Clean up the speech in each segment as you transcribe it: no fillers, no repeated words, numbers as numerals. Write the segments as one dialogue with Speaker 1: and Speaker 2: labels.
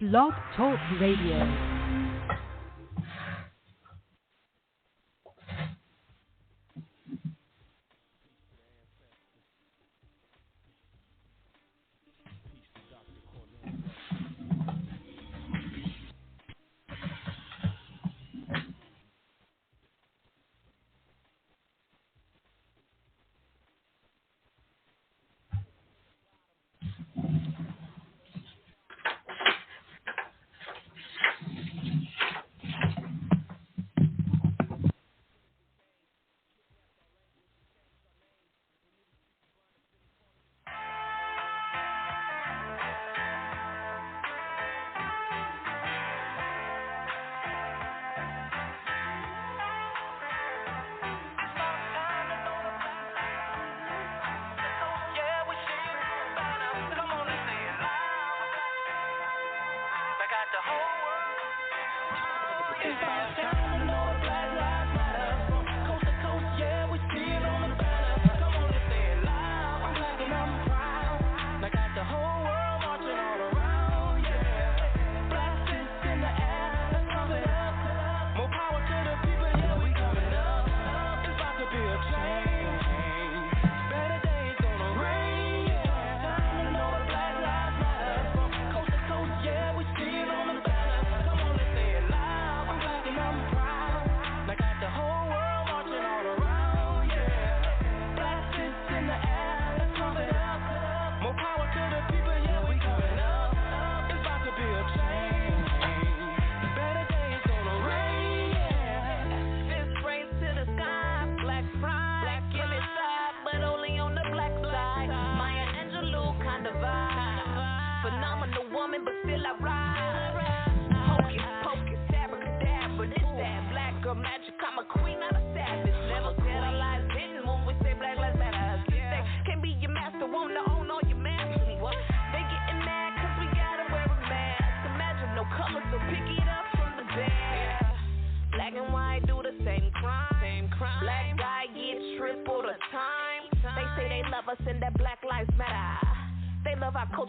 Speaker 1: Blog Talk Radio.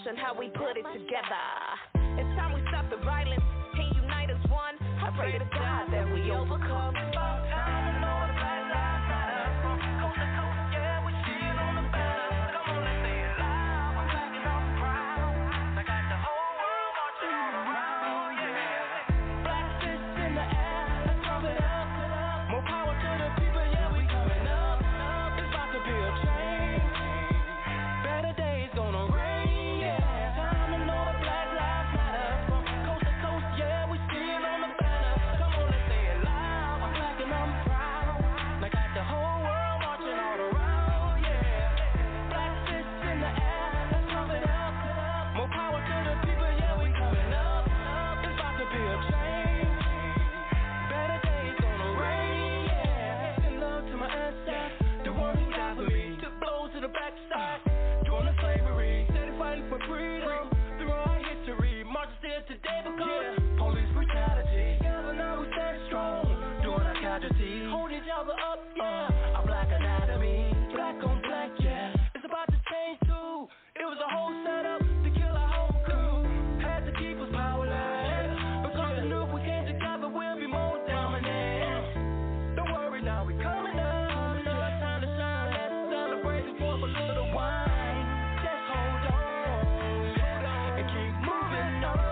Speaker 2: And how we put it together. It's time we stop the violence and unite as one. I pray to God that we overcome. It's about time and all the black lives matter. From coast to coast, yeah, we still on the banner. Come on, let's say it loud. I'm black and I'm proud. I got the whole world marching all around, yeah. Black fists in the air, let's pump it up. More power to the people, yeah, we coming up. It's about to be a change. Better days gonna rain. Hold each other up, yeah. A black anatomy, black on black, yeah. It's about to change too. It was a whole setup to kill our whole crew. Had to keep us powerless. Because we knew if we came together, we'll be more dominant. Don't worry now, we coming up. It's time to shine, let's celebrate and pour up a little wine. Just hold on and keep moving on.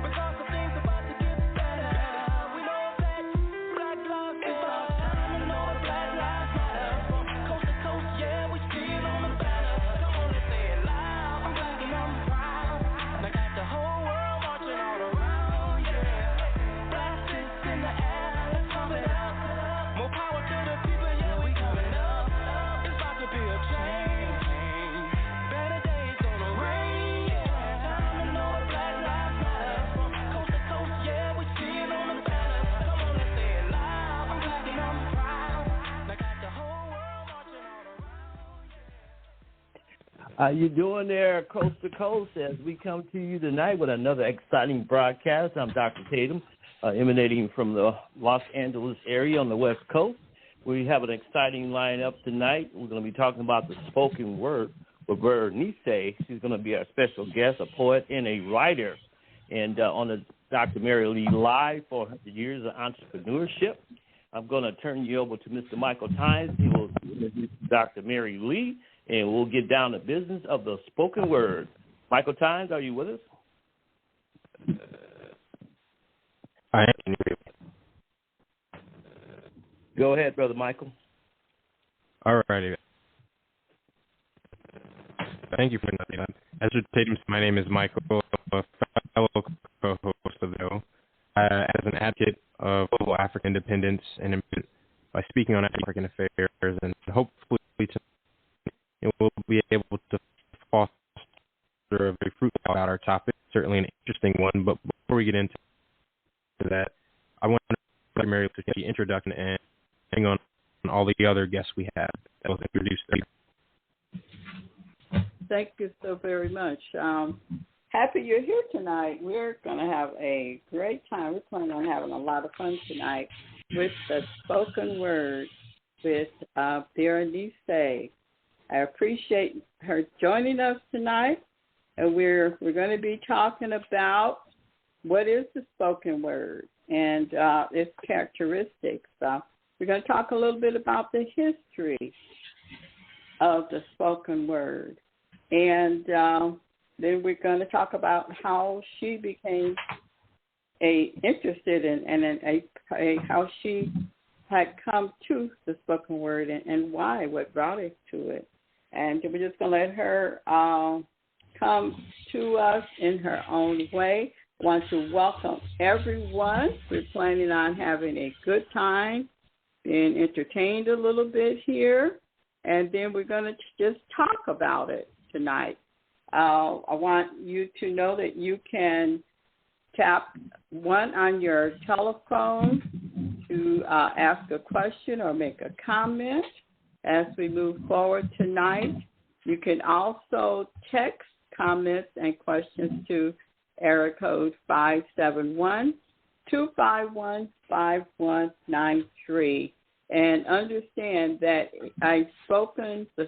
Speaker 2: Because the things about to get better. We know that black lives is about time and all the black lives matter. From coast to coast, yeah, we still on the banner. Come on, let's say it loud. I'm black and I'm proud. And I got the whole world marching all around, yeah. Black fists in the air, let's pump it up. More power to the people, yeah, we coming up. It's about to be a change. Better days gonna rain, yeah. Time and all the black lives matter. From coast to coast, yeah, we still on the banner. Come on, let's say it loud. I'm black and I'm proud. I got the whole world marching all around.
Speaker 3: How you doing there, coast to coast, as we come to you tonight with another exciting broadcast. I'm Dr. Tatum, emanating from the Los Angeles area on the West Coast. We have an exciting lineup tonight. We're going to be talking about the spoken word with Berenice. She's going to be our special guest, a poet and a writer. And on the Dr. Mary Lee Live, 400 Years of Entrepreneurship, I'm going to turn you over to Mr. Michael Tynes. He will introduce Dr. Mary Lee, and we'll get down to business of the spoken word. Michael Tynes, are you with us?
Speaker 4: I am.
Speaker 3: Go ahead, Brother Michael.
Speaker 4: All righty. Thank you for that. As you stated, my name is Michael, a fellow co-host of the show. As an advocate of global African independence and by speaking on African affairs, and hopefully we'll be able to foster a very fruitful about our topic, certainly an interesting one. But before we get into that, I want to Mary to get the introduction and hang on all the other guests we have that was introduced.
Speaker 5: Thank you so very much. Happy you're here tonight. We're going to have a great time. We're planning on having a lot of fun tonight with the spoken word with Berenice. I appreciate her joining us tonight, and we're going to be talking about what is the spoken word and its characteristics. We're going to talk a little bit about the history of the spoken word. And then we're going to talk about how she became interested in and how she had come to the spoken word and why, what brought it to it. And we're just going to let her come to us in her own way. I want to welcome everyone. We're planning on having a good time, being entertained a little bit here, and then we're going to just talk about it tonight. I want you to know that you can tap 1 on your telephone to ask a question or make a comment as we move forward tonight. You can also text comments and questions to area code 571-251-5193. And understand that the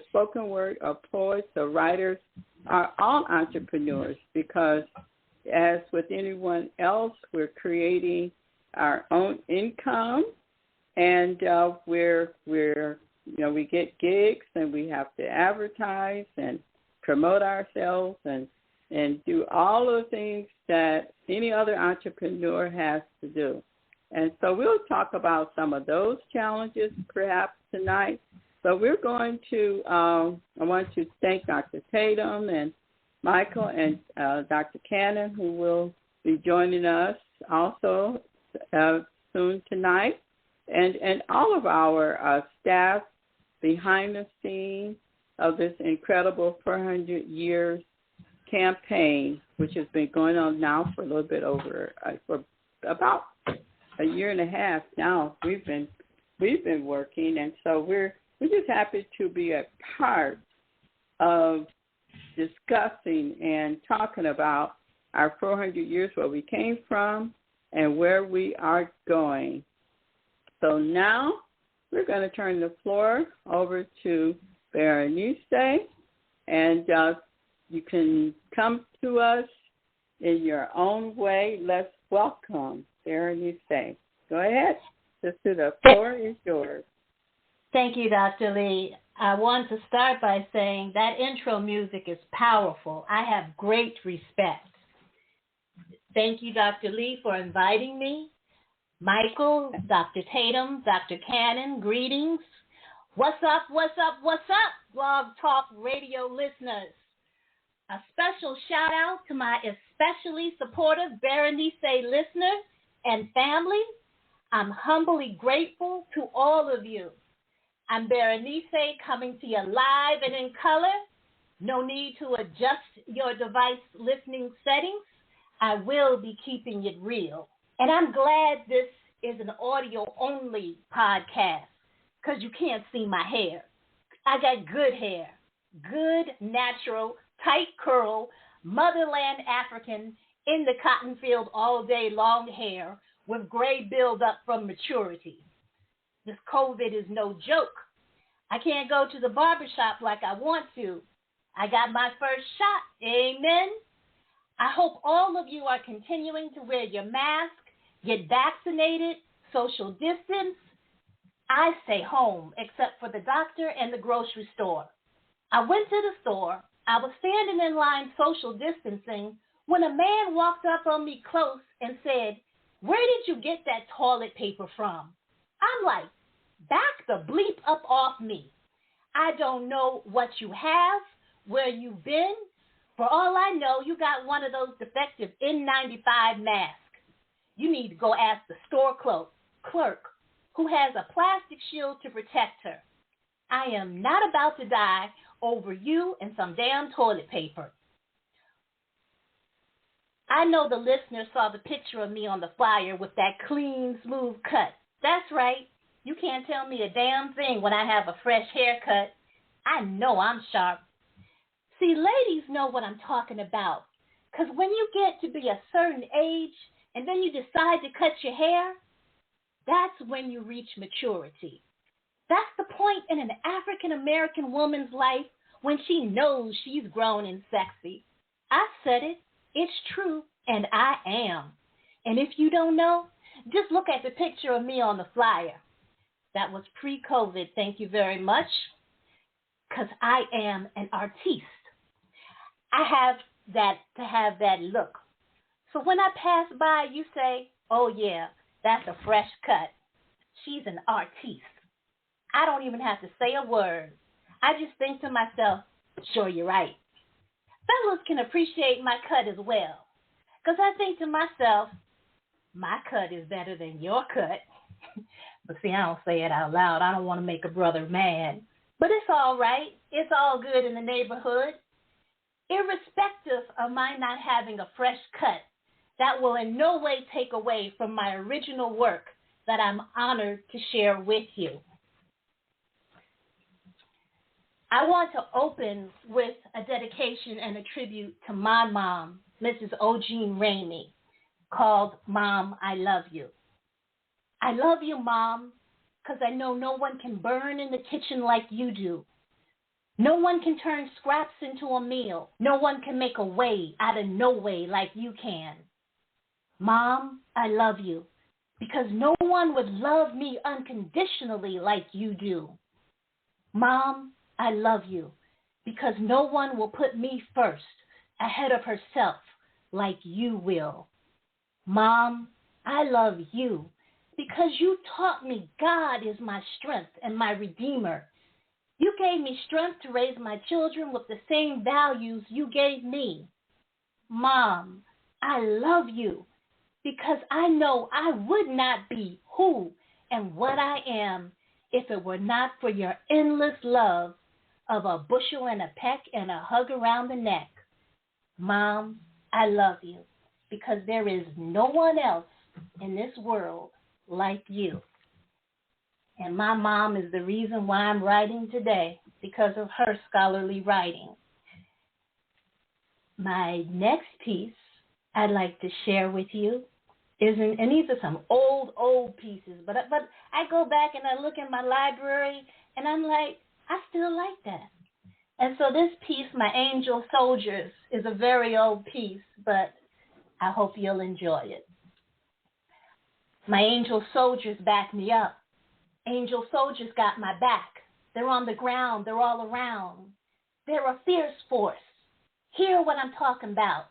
Speaker 5: spoken word or poets or writers are all entrepreneurs, because as with anyone else, we're creating our own income, and we get gigs and we have to advertise and promote ourselves and do all of the things that any other entrepreneur has to do. And so we'll talk about some of those challenges perhaps tonight. But we're going to, I want to thank Dr. Tatum and Michael and Dr. Cannon, who will be joining us also soon tonight, and all of our staff behind the scenes of this incredible 400 years campaign, which has been going on now for a little bit over, for about a year and a half now. We've been working, and so we're just happy to be a part of discussing and talking about our 400 years, where we came from and where we are going. So now we're going to turn the floor over to Berenice, and you can come to us in your own way. Let's welcome Berenice. Go ahead. The floor is yours.
Speaker 6: Thank you, Dr. Lee. I want to start by saying that intro music is powerful. I have great respect. Thank you, Dr. Lee, for inviting me. Michael, Dr. Tatum, Dr. Cannon, greetings. What's up, Blog Talk Radio listeners? A special shout out to my especially supportive Berenice listeners and family. I'm humbly grateful to all of you. I'm Berenice, coming to you live and in color. No need to adjust your device listening settings. I will be keeping it real. And I'm glad this is an audio-only podcast, because you can't see my hair. I got good hair, good, natural, tight curl, motherland African, in the cotton field all day long hair with gray buildup from maturity. This COVID is no joke. I can't go to the barbershop like I want to. I got my first shot. Amen. I hope all of you are continuing to wear your mask, get vaccinated, social distance. I stay home except for the doctor and the grocery store. I went to the store. I was standing in line social distancing when a man walked up on me close and said, "Where did you get that toilet paper from?" I'm like, back the bleep up off me. I don't know what you have, where you've been. For all I know, you got one of those defective N95 masks. You need to go ask the store clerk who has a plastic shield to protect her. I am not about to die over you and some damn toilet paper. I know the listener saw the picture of me on the flyer with that clean, smooth cut. That's right. You can't tell me a damn thing when I have a fresh haircut. I know I'm sharp. See, ladies know what I'm talking about. Because when you get to be a certain age and then you decide to cut your hair, that's when you reach maturity. That's the point in an African-American woman's life when she knows she's grown and sexy. I said it. It's true, and I am. And if you don't know, just look at the picture of me on the flyer. That was pre-COVID, thank you very much, because I am an artiste. I have to have that look. So when I pass by, you say, "Oh, yeah, that's a fresh cut. She's an artiste." I don't even have to say a word. I just think to myself, sure, you're right. Fellas can appreciate my cut as well, because I think to myself, my cut is better than your cut. But see, I don't say it out loud. I don't want to make a brother mad. But it's all right. It's all good in the neighborhood. Irrespective of my not having a fresh cut, that will in no way take away from my original work that I'm honored to share with you. I want to open with a dedication and a tribute to my mom, Mrs. Eugene Ramey, called Mom, I Love You. I love you, Mom, because I know no one can burn in the kitchen like you do. No one can turn scraps into a meal. No one can make a way out of no way like you can. Mom, I love you, because no one would love me unconditionally like you do. Mom, I love you, because no one will put me first ahead of herself like you will. Mom, I love you, because you taught me God is my strength and my redeemer. You gave me strength to raise my children with the same values you gave me. Mom, I love you, because I know I would not be who and what I am if it were not for your endless love of a bushel and a peck and a hug around the neck. Mom, I love you, because there is no one else in this world like you. And my mom is the reason why I'm writing today, because of her scholarly writing. My next piece I'd like to share with you and these are some old pieces, but I go back and I look in my library and I'm like, I still like that. And so this piece, My Angel Soldiers, is a very old piece, but I hope you'll enjoy it. My angel soldiers back me up. Angel soldiers got my back. They're on the ground. They're all around. They're a fierce force. Hear what I'm talking about.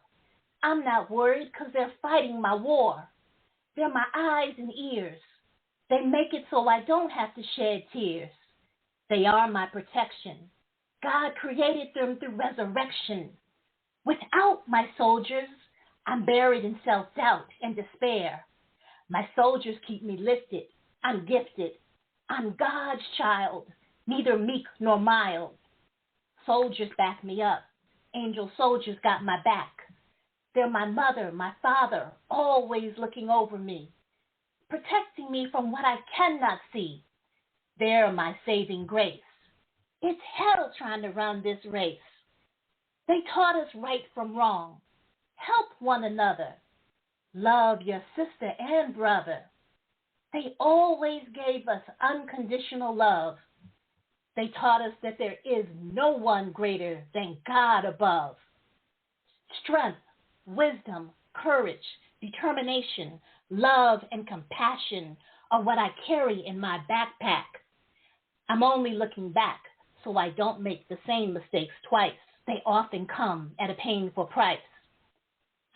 Speaker 6: I'm not worried because they're fighting my war. They're my eyes and ears. They make it so I don't have to shed tears. They are my protection. God created them through resurrection. Without my soldiers, I'm buried in self-doubt and despair. My soldiers keep me lifted. I'm gifted. I'm God's child, neither meek nor mild. Soldiers back me up. Angel soldiers got my back. They're my mother, my father, always looking over me, protecting me from what I cannot see. They're my saving grace. It's hell trying to run this race. They taught us right from wrong. Help one another. Love your sister and brother. They always gave us unconditional love. They taught us that there is no one greater than God above. Strength, wisdom, courage, determination, love, and compassion are what I carry in my backpack. I'm only looking back so I don't make the same mistakes twice. They often come at a painful price.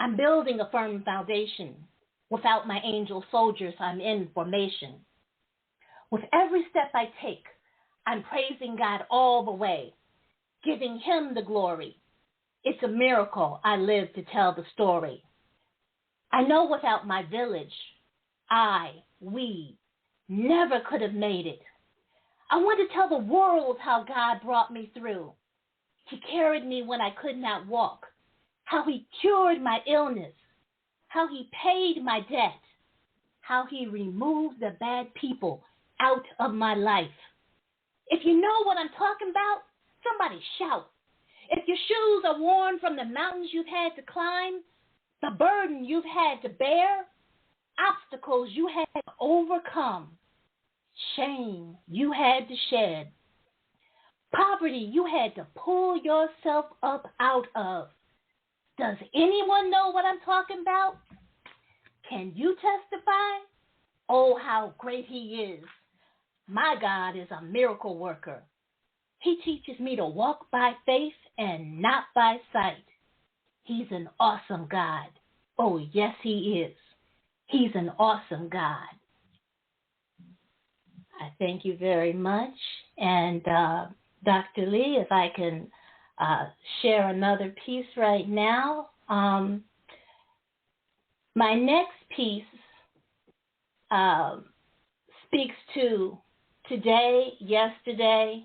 Speaker 6: I'm building a firm foundation. Without my angel soldiers, I'm in formation. With every step I take, I'm praising God all the way, giving him the glory. It's a miracle I live to tell the story. I know without my village, we never could have made it. I want to tell the world how God brought me through. He carried me when I could not walk, how he cured my illness, how he paid my debt, how he removed the bad people out of my life. If you know what I'm talking about, somebody shout. If your shoes are worn from the mountains you've had to climb, the burden you've had to bear, obstacles you had to overcome, shame you had to shed, poverty you had to pull yourself up out of. Does anyone know what I'm talking about? Can you testify? Oh, how great he is. My God is a miracle worker. He teaches me to walk by faith and not by sight. He's an awesome God. Oh, yes, he is. He's an awesome God. I thank you very much. And Dr. Lee, if I can share another piece right now. My next piece speaks to today, yesterday,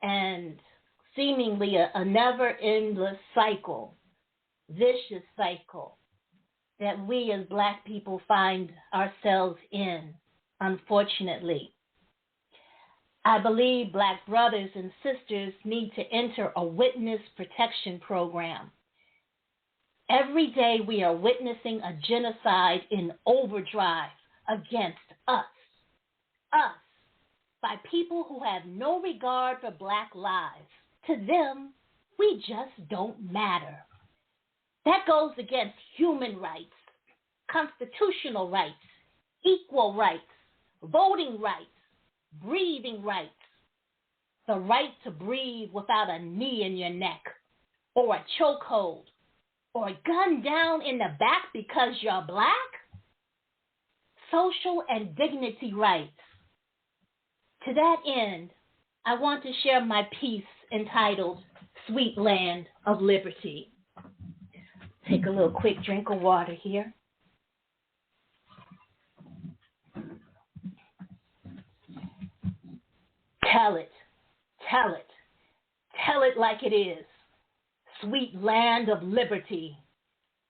Speaker 6: and seemingly a never-endless cycle, vicious cycle that we as Black people find ourselves in, unfortunately. I believe Black brothers and sisters need to enter a witness protection program. Every day we are witnessing a genocide in overdrive against us, by people who have no regard for Black lives. To them, we just don't matter. That goes against human rights, constitutional rights, equal rights, voting rights, breathing rights, the right to breathe without a knee in your neck, or a chokehold, or a gun down in the back because you're Black, social and dignity rights. To that end, I want to share my piece entitled Sweet Land of Liberty. Take a little quick drink of water here. Tell it, tell it, tell it like it is. Sweet land of liberty.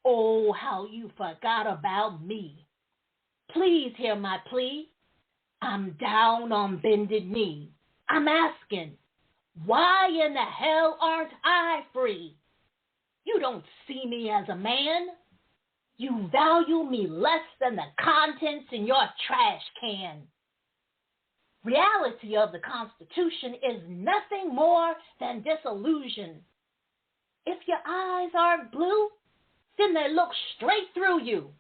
Speaker 6: Oh, how you forgot about me. Please hear my plea. I'm down on bended knee. I'm asking, why in the hell aren't I free? You don't see me as a man. You value me less than the contents in your trash can. Reality of the Constitution is nothing more than disillusion. If your eyes aren't blue, then they look straight through you,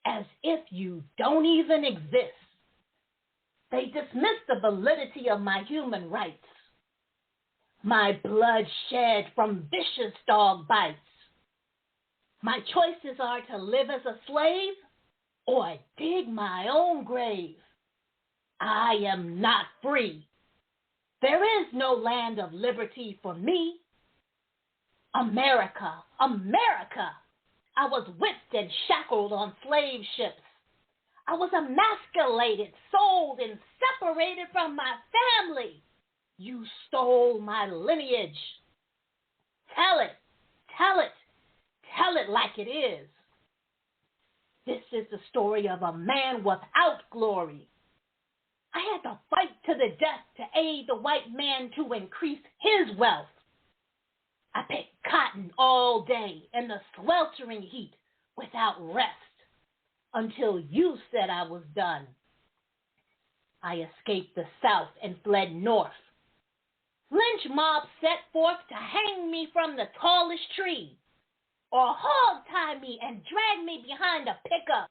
Speaker 6: as if you don't even exist. They dismiss the validity of my human rights, my blood shed from vicious dog bites. My choices are to live as a slave or dig my own grave. I am not free. There is no land of liberty for me. America, America. I was whipped and shackled on slave ships. I was emasculated, sold, and separated from my family. You stole my lineage. Tell it, tell it, tell it like it is. This is the story of a man without glory. I had to fight to the death to aid the white man to increase his wealth. I picked cotton all day in the sweltering heat without rest until you said I was done. I escaped the South and fled north lynch mob set forth to hang me from the tallest tree, or hog tie me and drag me behind a pickup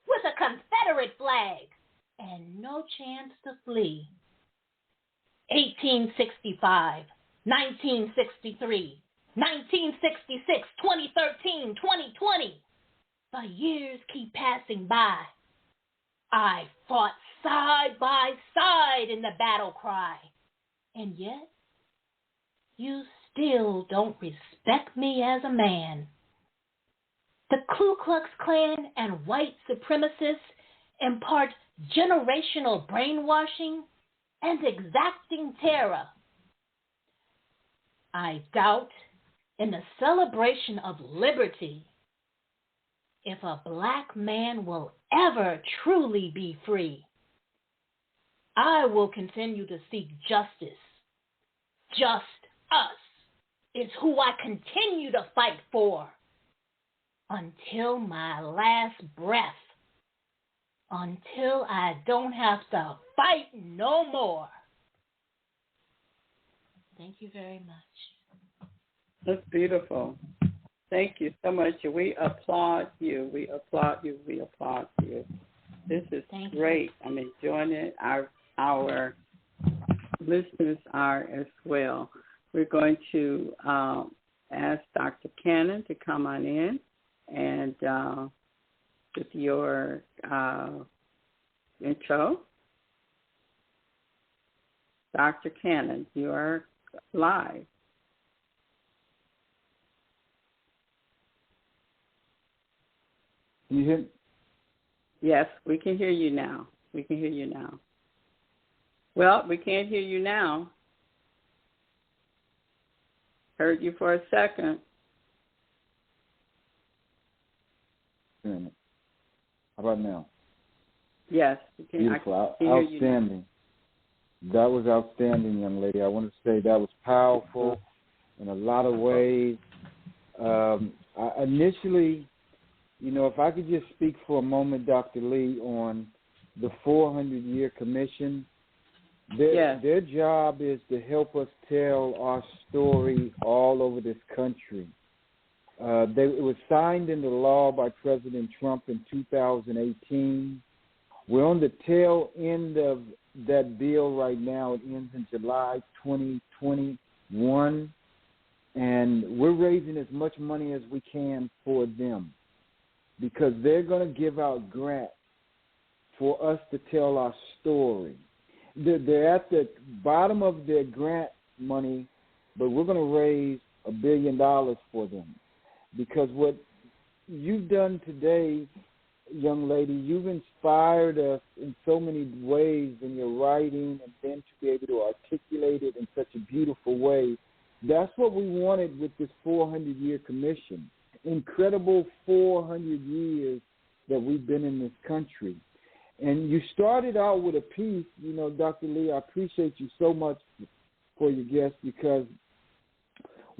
Speaker 6: with a Confederate flag and no chance to flee. 1865, 1963, 1966, 2013, 2020. The years keep passing by. I fought side by side in the battle cry. And yet, you still don't respect me as a man. The Ku Klux Klan and white supremacists impart generational brainwashing and exacting terror. I doubt in the celebration of liberty if a black man will ever truly be free. I will continue to seek justice. Just us is who I continue to fight for until my last breath, until I don't have to fight no more. Thank you very much.
Speaker 5: That's beautiful. Thank you so much. We applaud you. We applaud you. We applaud you. This is great. I'm enjoying it. Our listeners are as well. We're going to ask Dr. Cannon to come on in and with your intro. Dr. Cannon, you are live.
Speaker 7: Can you hear me?
Speaker 5: Yes, we can hear you now. We can hear you now. Well, we can't hear you now. Heard you for a second.
Speaker 7: How about now?
Speaker 5: Yes, we can.
Speaker 7: Beautiful.
Speaker 5: I can hear you now.
Speaker 7: Outstanding. That was outstanding, young lady. I want to say that was powerful in a lot of ways. Initially, if I could just speak for a moment, Dr. Lee, on the 400-year commission. Their job is to help us tell our story all over this country. It was signed into law by President Trump in 2018. We're on the tail end of that bill right now. It ends in July 2021. And we're raising as much money as we can for them because they're going to give out grants for us to tell our story. They're at the bottom of their grant money, but we're going to raise $1 billion for them. Because what you've done today, young lady, you've inspired us in so many ways in your writing and then to be able to articulate it in such a beautiful way. That's what we wanted with this 400-year commission. Incredible 400 years that we've been in this country. And you started out with a piece, Dr. Lee, I appreciate you so much for your guest because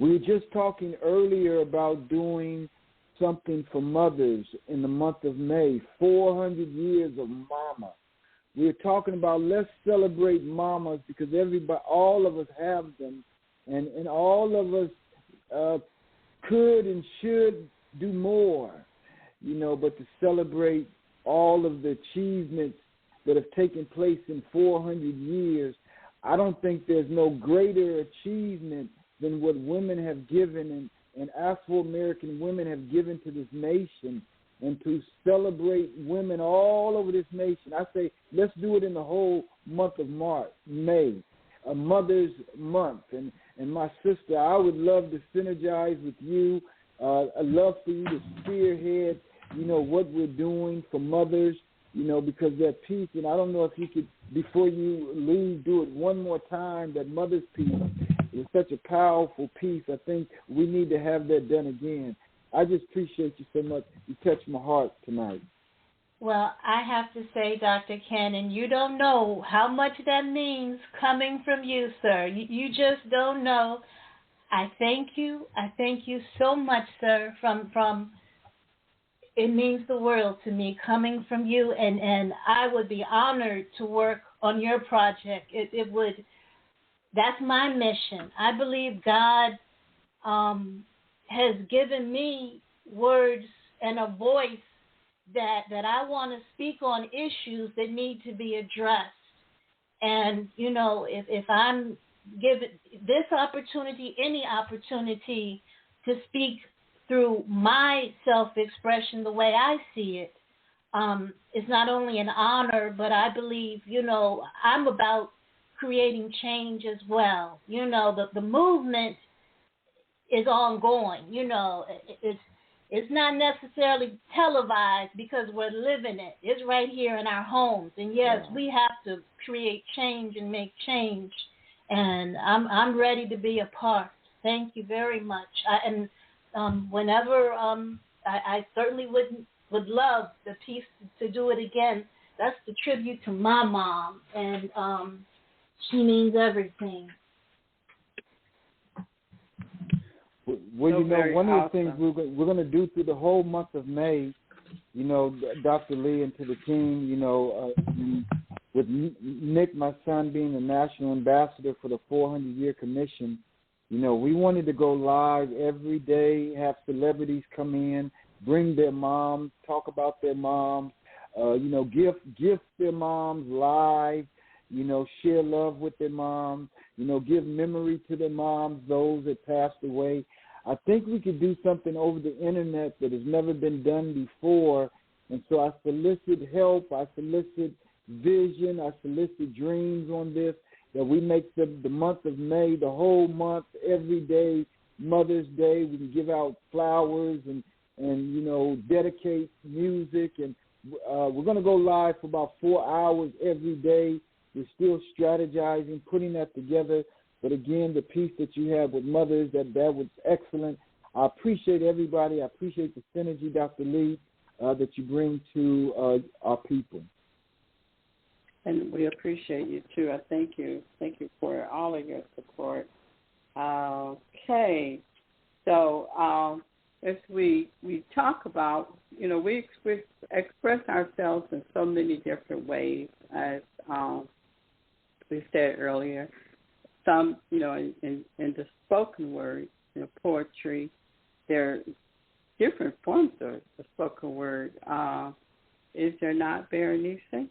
Speaker 7: we were just talking earlier about doing something for mothers in the month of May, 400 years of mama. We were talking about let's celebrate mamas because all of us have them, and all of us could and should do more, but to celebrate all of the achievements that have taken place in 400 years, I don't think there's no greater achievement than what women have given and Afro-American women have given to this nation, and to celebrate women all over this nation. I say let's do it in the whole month of May, a Mother's Month. And my sister, I would love to synergize with you. I'd love for you to spearhead what we're doing for mothers, because that piece, and I don't know if you could, before you leave, do it one more time, that mother's piece is such a powerful piece. I think we need to have that done again. I just appreciate you so much. You touched my heart tonight.
Speaker 6: Well, I have to say, Dr. Cannon, you don't know how much that means coming from you, sir. You just don't know. I thank you. I thank you so much, sir, from it means the world to me coming from you, and I would be honored to work on your project. It would That's my mission. I believe God has given me words and a voice that I want to speak on issues that need to be addressed. And, you know, if I'm given this opportunity, any opportunity to speak through my self-expression the way I see it, it's not only an honor, but I believe, you know, I'm about creating change as well. You know, the movement is ongoing. You know, it's not necessarily televised because we're living it. It's right here in our homes. And yes, we have to create change and make change. And I'm ready to be a part. Thank you very much. Whenever I certainly would love the piece to do it again. That's the tribute to my mom, and she means everything.
Speaker 7: Well, you know, one of the things we're going to do through the whole month of May, you know, Dr. Lee and to the team, you know, with Nick, my son, being the national ambassador for the 400-year commission, you know, we wanted to go live every day, have celebrities come in, bring their moms, talk about their moms, you know, gift their moms live, you know, share love with their moms, you know, give memory to their moms, those that passed away. I think we could do something over the internet that has never been done before. And so I solicit help, I solicit vision, I solicit dreams on this, that we make the month of May, the whole month, every day, Mother's Day. We can give out flowers and you know, dedicate music. And we're going to go live for about 4 hours every day. We're still strategizing, putting that together. But again, the piece that you had with mothers, that was excellent. I appreciate everybody. I appreciate the synergy, Dr. Lee, that you bring to our people.
Speaker 5: And we appreciate you, too. I thank you. Thank you for all of your support. Okay. So as we talk about, you know, we express ourselves in so many different ways, as we said earlier. Some, you know, in the spoken word, you know, poetry, there are different forms of the spoken word. Is there not, Berenice?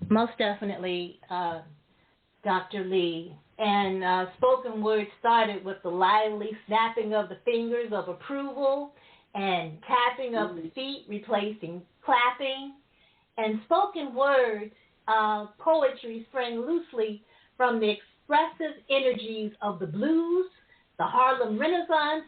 Speaker 6: Most definitely, Dr. Lee. And spoken word started with the lively snapping of the fingers of approval and tapping of the feet, replacing clapping. And spoken word poetry sprang loosely from the expressive energies of the blues, the Harlem Renaissance,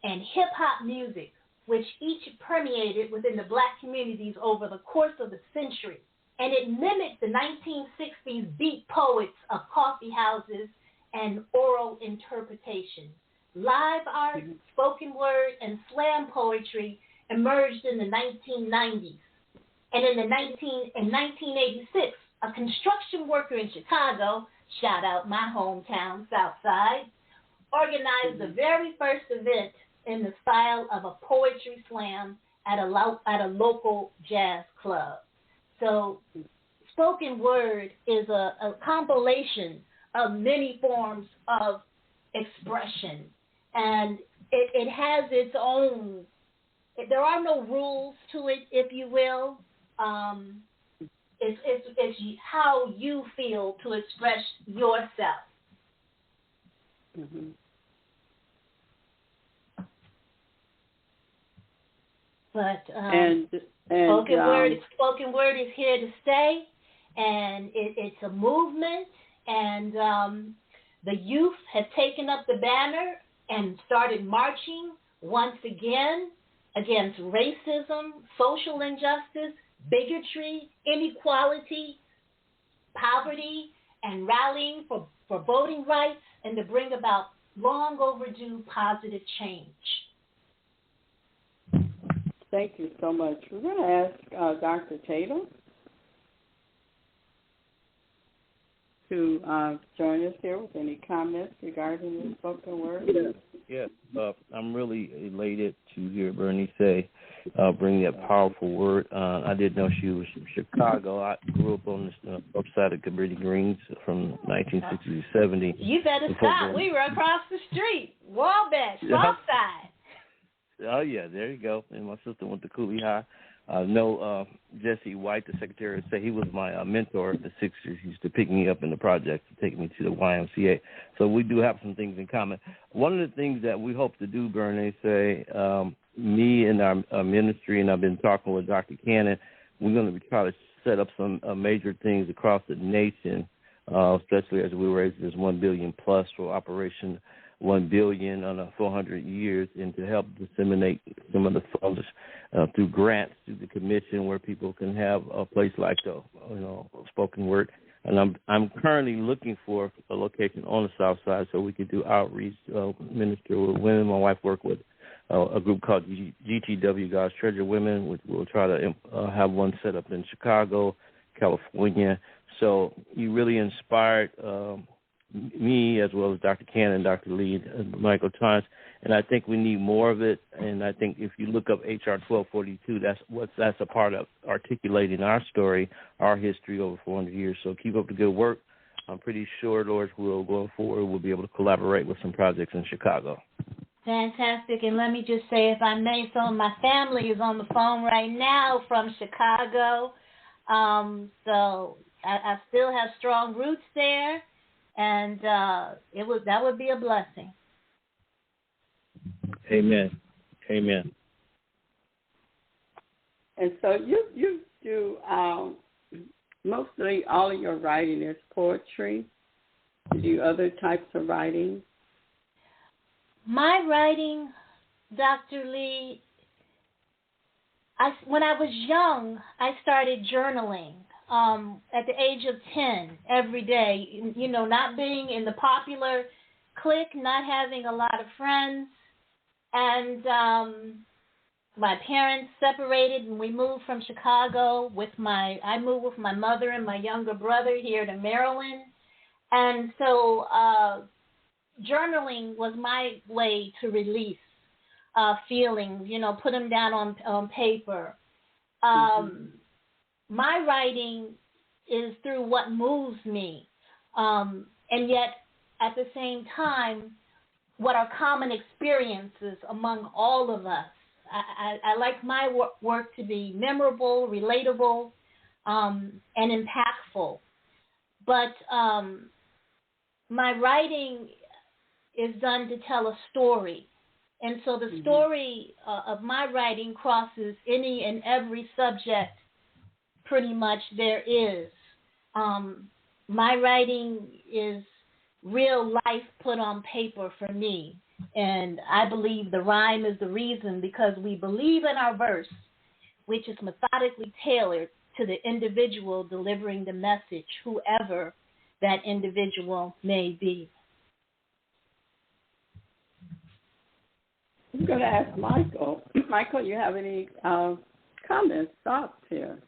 Speaker 6: and hip-hop music, which each permeated within the black communities over the course of a century. And it mimicked the 1960s beat poets of coffee houses and oral interpretation. Live art, spoken word, and slam poetry emerged in the 1990s. And in 1986, a construction worker in Chicago, shout out my hometown, Southside, organized the very first event in the style of a poetry slam at a local jazz club. So spoken word is a compilation of many forms of expression. And it has its own, there are no rules to it, if you will. It's how you feel to express yourself. Mm-hmm. But spoken word is here to stay, and it's a movement, and the youth have taken up the banner and started marching once again against racism, social injustice, bigotry, inequality, poverty, and rallying for voting rights and to bring about long overdue positive change.
Speaker 5: Thank you so much. We're going to ask Dr. Tatum to join us here with any comments regarding the spoken word.
Speaker 3: Yes. I'm really elated to hear Bernie say bring that powerful word. I didn't know she was from Chicago. I grew up on the upside of Cabrini Greens from 1960 to 70.
Speaker 6: You better stop. We were across the street. Wabash, Southside.
Speaker 3: Oh, yeah, there you go. And my sister went to Cooley High. I know Jesse White, the secretary, said he was my mentor at the Sixers. He used to pick me up in the project to take me to the YMCA. So we do have some things in common. One of the things that we hope to do, Bernice, me and our ministry, and I've been talking with Dr. Cannon, we're going to try to set up some major things across the nation, especially as we raise this $1 billion plus for Operation $1 billion on 400 years, and to help disseminate some of the funds through grants, through the commission, where people can have a place like spoken word. And I'm currently looking for a location on the South Side so we could do outreach, minister with women. My wife worked with a group called GTW, God's Treasure Women, which we'll try to have one set up in Chicago, California. So you really inspired me, as well as Dr. Cannon, Dr. Lee, and Michael Torrance, and I think we need more of it. And I think if you look up HR 1242, that's a part of articulating our story, our history over 400 years. So keep up the good work. I'm pretty sure, Lord, going forward, we'll be able to collaborate with some projects in Chicago.
Speaker 6: Fantastic. And let me just say, if I may, some of my family is on the phone right now from Chicago. So I still have strong roots there. And that would be a blessing.
Speaker 3: Amen. Amen.
Speaker 5: And so you do mostly all of your writing is poetry. You do other types of writing?
Speaker 6: My writing, Dr. Lee, when I was young, I started journaling. At the age of 10, every day, not being in the popular clique, not having a lot of friends, and my parents separated, and we moved from Chicago I moved with my mother and my younger brother here to Maryland, and so journaling was my way to release feelings, put them down on paper. My writing is through what moves me, and yet at the same time, what are common experiences among all of us. I like my work to be memorable, relatable, and impactful. But my writing is done to tell a story. And so the story of my writing crosses any and every subject pretty much there is. My writing is real life put on paper for me. And I believe the rhyme is the reason, because we believe in our verse, which is methodically tailored to the individual delivering the message, whoever that individual may be.
Speaker 5: I'm going to ask Michael. Michael, you have any comments, thoughts here?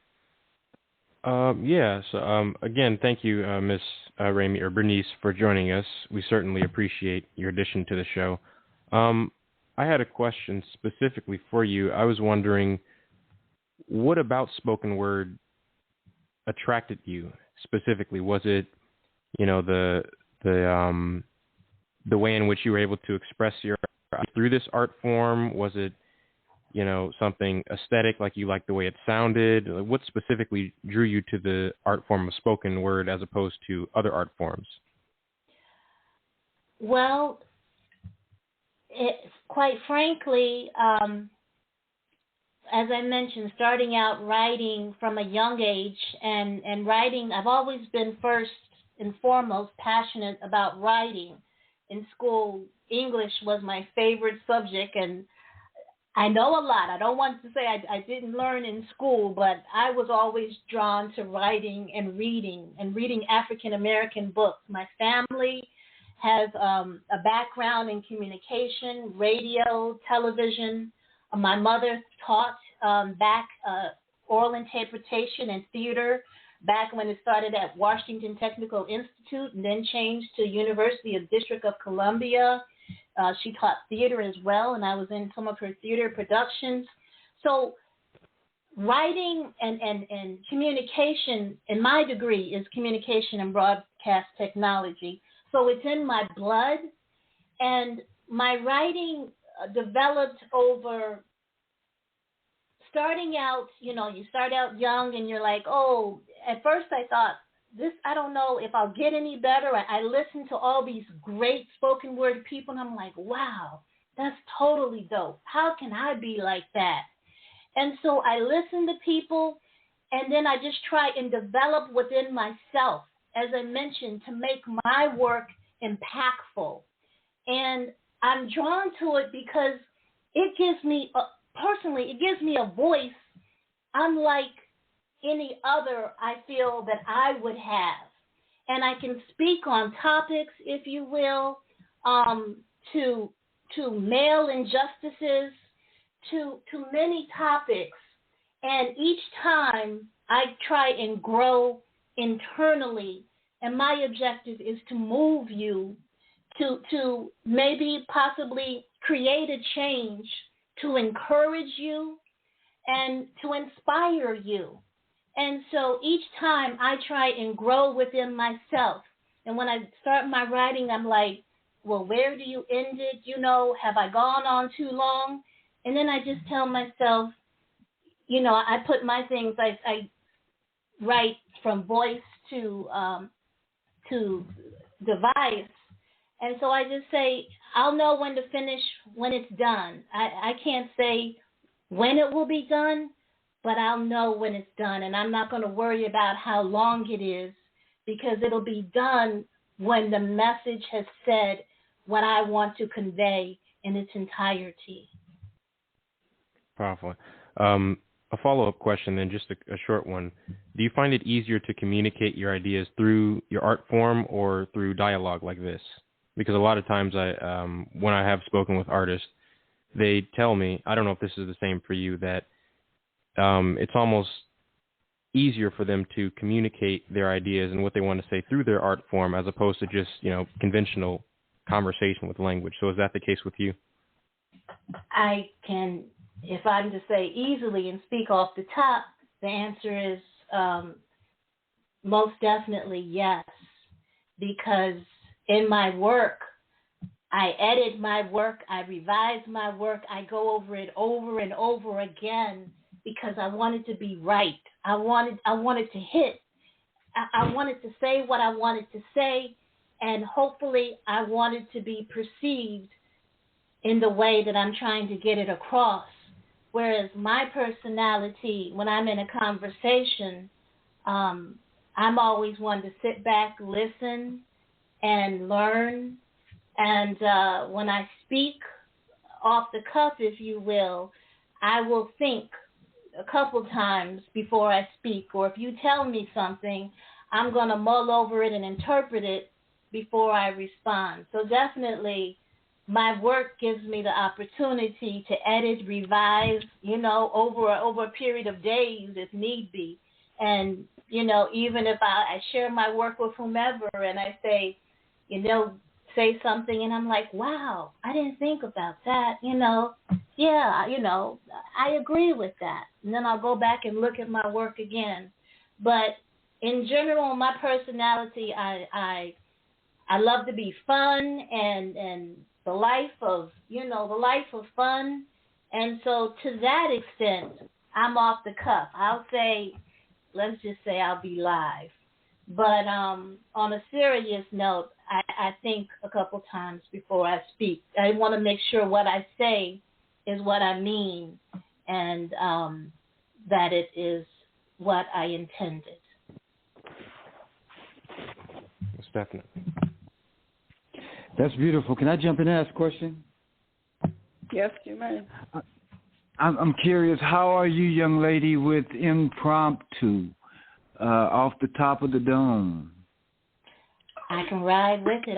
Speaker 4: Again, thank you, Miss Ramey or Bernice, for joining us. We certainly appreciate your addition to the show. I had a question specifically for you. I was wondering, what about spoken word attracted you specifically? Was it, the way in which you were able to express your through this art form? Was it, something aesthetic, like you liked the way it sounded? What specifically drew you to the art form of spoken word as opposed to other art forms?
Speaker 6: Well, quite frankly, as I mentioned, starting out writing from a young age and writing, I've always been first and foremost passionate about writing. In school, English was my favorite subject, and I know a lot. I don't want to say I didn't learn in school, but I was always drawn to writing and reading African-American books. My family has a background in communication, radio, television. My mother taught oral interpretation and theater back when it started at Washington Technical Institute and then changed to University of District of Columbia. She taught theater as well, and I was in some of her theater productions. So writing and communication, and my degree is communication and broadcast technology. So it's in my blood, and my writing developed over starting out. You know, you start out young and you're like, oh, at first I thought, I don't know if I'll get any better. I listened to all these great spoken word people, and I'm like, wow, that's totally dope. How can I be like that? And so I listen to people, and then I just try and develop within myself, as I mentioned, to make my work impactful. And I'm drawn to it because it gives me, personally, it gives me a voice unlike any other I feel that I would have. And I can speak on topics, if you will, to male injustices, to many topics. And each time I try and grow internally, and my objective is to move you to maybe possibly create a change, to encourage you and to inspire you. And so each time I try and grow within myself. And when I start my writing, I'm like, well, where do you end it? You know, have I gone on too long? And then I just tell myself, you know, I put my things, I write from voice to device. And so I just say, I'll know when to finish when it's done. I can't say when it will be done, but I'll know when it's done. And I'm not going to worry about how long it is, because it'll be done when the message has said what I want to convey in its entirety.
Speaker 4: Powerful. A follow-up question then, just a short one. Do you find it easier to communicate your ideas through your art form or through dialogue like this? Because a lot of times when I have spoken with artists, they tell me, I don't know if this is the same for you, that it's almost easier for them to communicate their ideas and what they want to say through their art form as opposed to just, you know, conventional conversation with language. So is that the case with you?
Speaker 6: I can, if I'm to say easily and speak off the top, the answer is most definitely yes. Because in my work, I edit my work, I revise my work, I go over it over and over again because I want it to be right. I wanted to hit. I wanted to say what I wanted to say, and hopefully I wanted to be perceived in the way that I'm trying to get it across. Whereas my personality, when I'm in a conversation, I'm always one to sit back, listen, and learn. And when I speak off the cuff, if you will, I will think a couple times before I speak. Or if you tell me something, I'm going to mull over it and interpret it before I respond. So definitely my work gives me the opportunity to edit, revise, you know, over a period of days if need be. And, you know, even if I share my work with whomever and I say, you know, say something and I'm like, wow, I didn't think about that, you know. Yeah, you know, I agree with that. And then I'll go back and look at my work again. But in general, my personality, I love to be fun and the life of fun. And so to that extent, I'm off the cuff. I'll say, let's just say I'll be live. But on a serious note, I think a couple times before I speak. I want to make sure what I say is what I mean and that it is what I intended.
Speaker 4: Yes, definitely.
Speaker 7: That's beautiful. Can I jump in and ask a question?
Speaker 5: Yes, you may.
Speaker 7: I'm curious, how are you, young lady, with impromptu off the top of the dome?
Speaker 6: I can ride with it.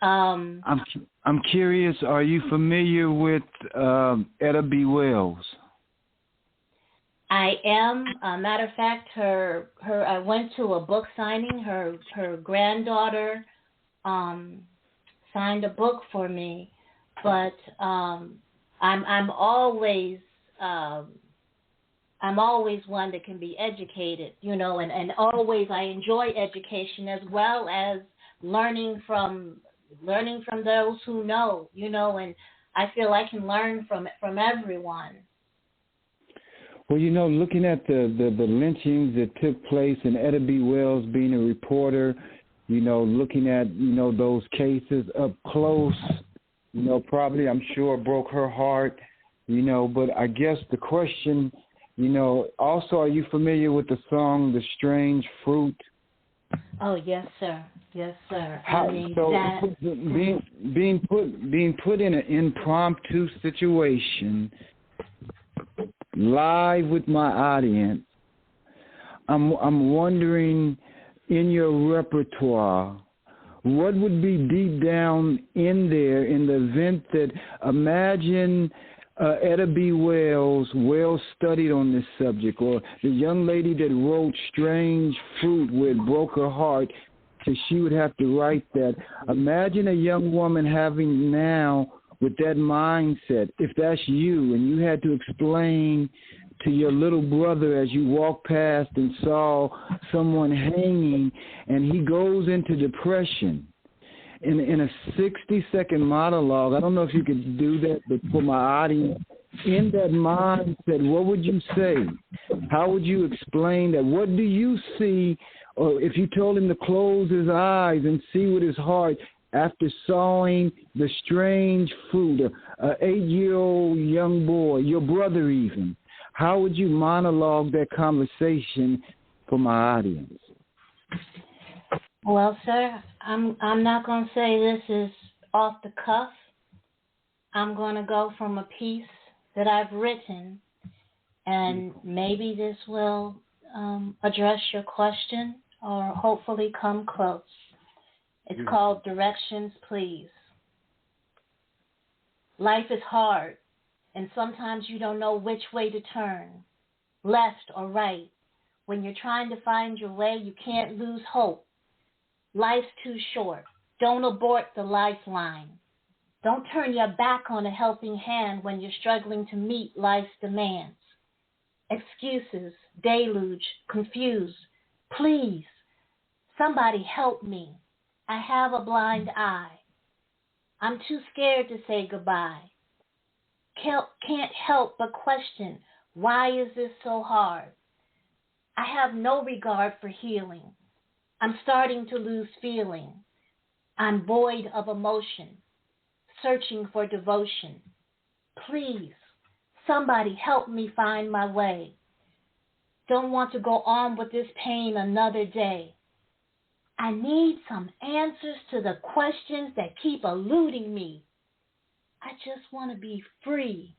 Speaker 7: I'm curious, are you familiar with Etta B. Wells?
Speaker 6: I am. Matter of fact, I went to a book signing. Her granddaughter signed a book for me, but I'm always I'm always one that can be educated, and always I enjoy education as well as learning from those who know, and I feel I can learn from everyone.
Speaker 7: Well, looking at the lynchings that took place and Etta B. Wells being a reporter, looking at, those cases up close, probably I'm sure broke her heart, but I guess the question, also, are you familiar with the song, The Strange Fruit?
Speaker 6: Oh, yes, sir. Yes, sir.
Speaker 7: Being put in an impromptu situation, live with my audience, I'm wondering, in your repertoire, what would be deep down in there in the event that, imagine Etta B. Wells, well studied on this subject, or the young lady that wrote Strange Fruit where it broke her heart, so she would have to write that. Imagine a young woman having now, with that mindset, if that's you, and you had to explain to your little brother as you walked past and saw someone hanging, and he goes into depression. In a 60-second monologue, I don't know if you could do that, but for my audience, in that mindset, what would you say? How would you explain that? What do you see, or if you told him to close his eyes and see with his heart after sawing the strange fruit, an 8-year-old young boy, your brother even, how would you monologue that conversation for my audience?
Speaker 6: Well, sir, I'm not going to say this is off the cuff. I'm going to go from a piece that I've written, and maybe this will address your question or hopefully come close. It's called Directions, Please. Life is hard, and sometimes you don't know which way to turn, left or right. When you're trying to find your way, you can't lose hope. Life's too short. Don't abort the lifeline. Don't turn your back on a helping hand when you're struggling to meet life's demands. Excuses, deluge, confused. Please, somebody help me. I have a blind eye. I'm too scared to say goodbye. Can't help but question, why is this so hard? I have no regard for healing. I'm starting to lose feeling. I'm void of emotion, searching for devotion. Please, somebody help me find my way. Don't want to go on with this pain another day. I need some answers to the questions that keep eluding me. I just want to be free,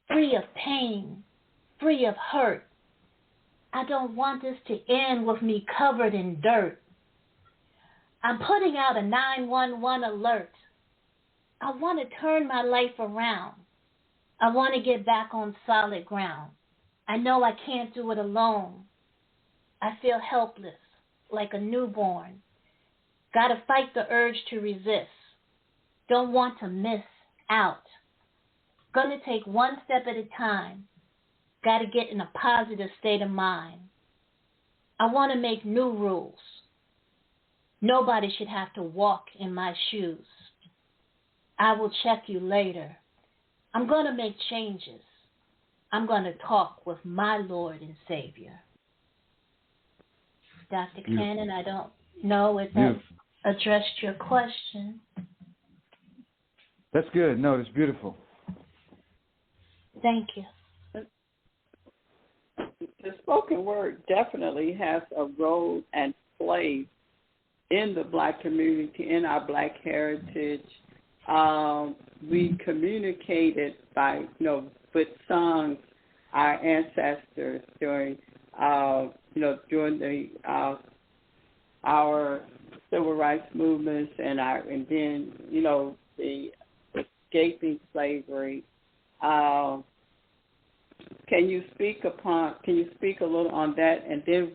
Speaker 6: free of pain, free of hurt. I don't want this to end with me covered in dirt. I'm putting out a 911 alert. I want to turn my life around. I want to get back on solid ground. I know I can't do it alone. I feel helpless, like a newborn. Got to fight the urge to resist. Don't want to miss out. Gonna take one step at a time. Got to get in a positive state of mind. I want to make new rules. Nobody should have to walk in my shoes. I will check you later. I'm going to make changes. I'm going to talk with my Lord and Savior. Dr. Cannon, I don't know if that addressed your question.
Speaker 7: That's good. No, it's beautiful.
Speaker 6: Thank you.
Speaker 5: The spoken word definitely has a role and plays in the Black community, in our Black heritage. We communicated by, with songs, our ancestors during, during the our civil rights movements and then the escaping slavery. Can you speak a little on that? And then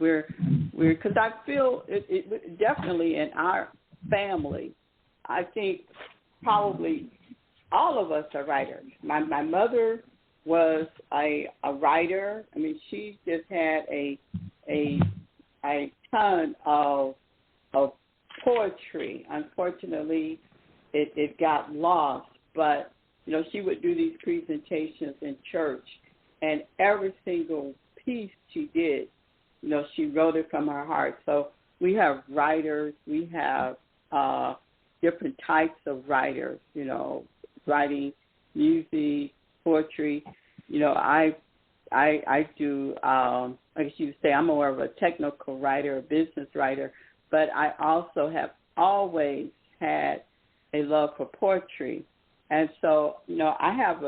Speaker 5: because I feel it definitely in our family, I think probably all of us are writers. My mother was a writer. I mean, she just had a ton of poetry. Unfortunately, it got lost, but she would do these presentations in church, and every single piece she did, she wrote it from her heart. So we have writers, we have different types of writers, writing music, poetry. I do, like you say, I'm more of a technical writer, a business writer, but I also have always had a love for poetry. And so, I have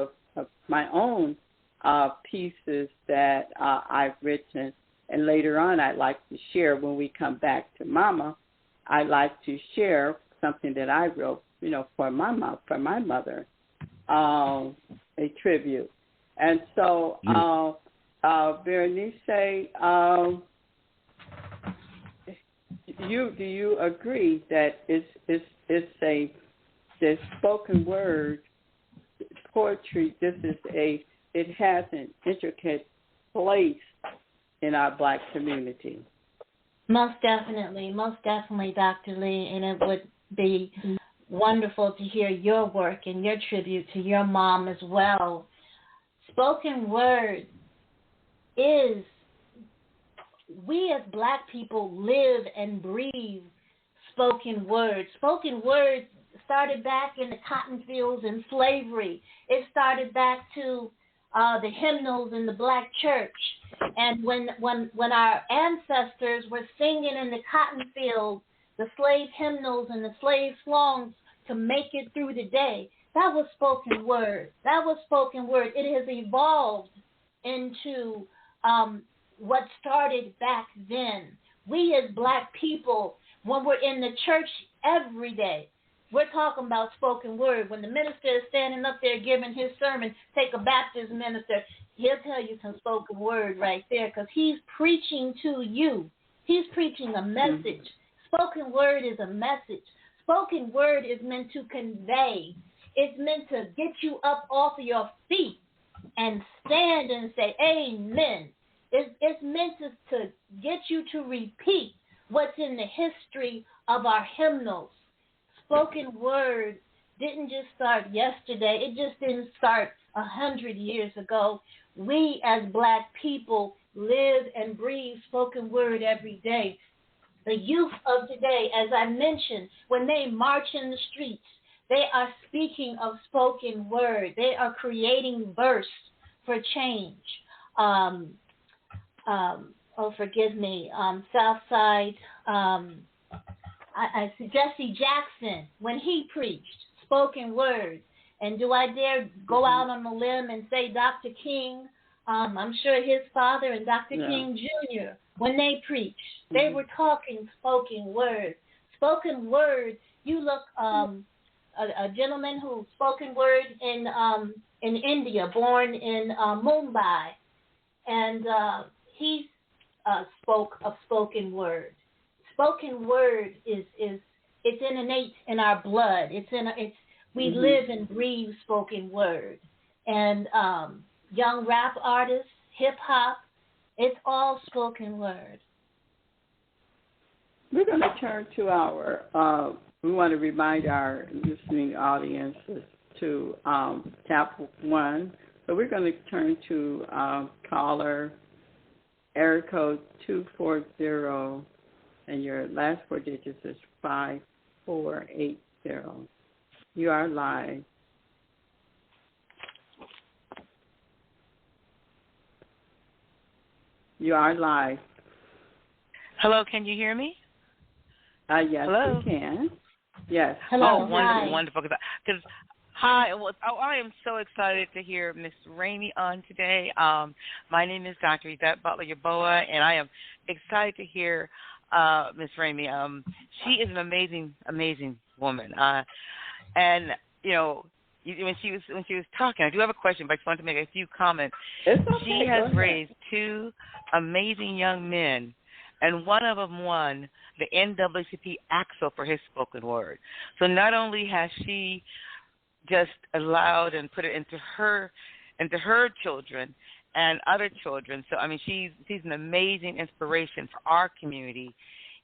Speaker 5: my own pieces that I've written, and later on I'd like to share when we come back to Mama. I'd like to share something that I wrote, for my mother, a tribute. And so, Berenice, do you agree that it's the spoken word poetry? It has an intricate place in our Black community.
Speaker 6: Most definitely, Dr. Lee, and it would be wonderful to hear your work and your tribute to your mom as well. Spoken word is, we as Black people live and breathe spoken word. Spoken word started back in the cotton fields and slavery. It started back to the hymnals in the Black church. And when our ancestors were singing in the cotton fields, the slave hymnals and the slave songs to make it through the day, that was spoken word. It has evolved into what started back then. We as Black people, when we're in the church every day, we're talking about spoken word. When the minister is standing up there giving his sermon, take a Baptist minister, he'll tell you some spoken word right there, because he's preaching to you. He's preaching a message. Spoken word is a message. Spoken word is meant to convey. It's meant to get you up off of your feet and stand and say, amen. It's meant to get you to repeat what's in the history of our hymnals. Spoken word didn't just start yesterday. It just didn't start 100 years ago. We as Black people live and breathe spoken word every day. The youth of today, as I mentioned, when they march in the streets, they are speaking of spoken word. They are creating verse for change. Southside, I see Jesse Jackson, when he preached, spoken word. And do I dare go out on a limb and say Dr. King? I'm sure his father and Dr. King Jr., when they preached, they were talking spoken word. Spoken word, you look, a gentleman who spoken word in India, born in Mumbai, and he spoke of spoken word. Spoken word is it's innate in our blood. We live and breathe spoken word. And young rap artists, hip hop, it's all spoken word.
Speaker 5: We're going to turn to our. We want to remind our listening audiences to tap 1. So we're going to turn to caller area code 240, and your last 4 digits is 5480. You are live. You are live.
Speaker 8: Hello, can you hear me?
Speaker 5: Yes,
Speaker 8: hello?
Speaker 5: we can. Yes.
Speaker 6: Hello.
Speaker 8: Oh, wonderful, wonderful. Because hi, well, I am so excited to hear Miss Ramey on today. My name is Dr. Yvette Butler-Yaboa, and I am excited to hear Miss Ramey. She is an amazing, amazing woman. And when she was talking, I do have a question, but I just wanted to make a few comments.
Speaker 5: It's okay.
Speaker 8: She has raised 2 amazing young men, and one of them won the NAACP AXO for his spoken word. So not only has she just allowed and put it into her and to her children and other children. So, I mean, she's an amazing inspiration for our community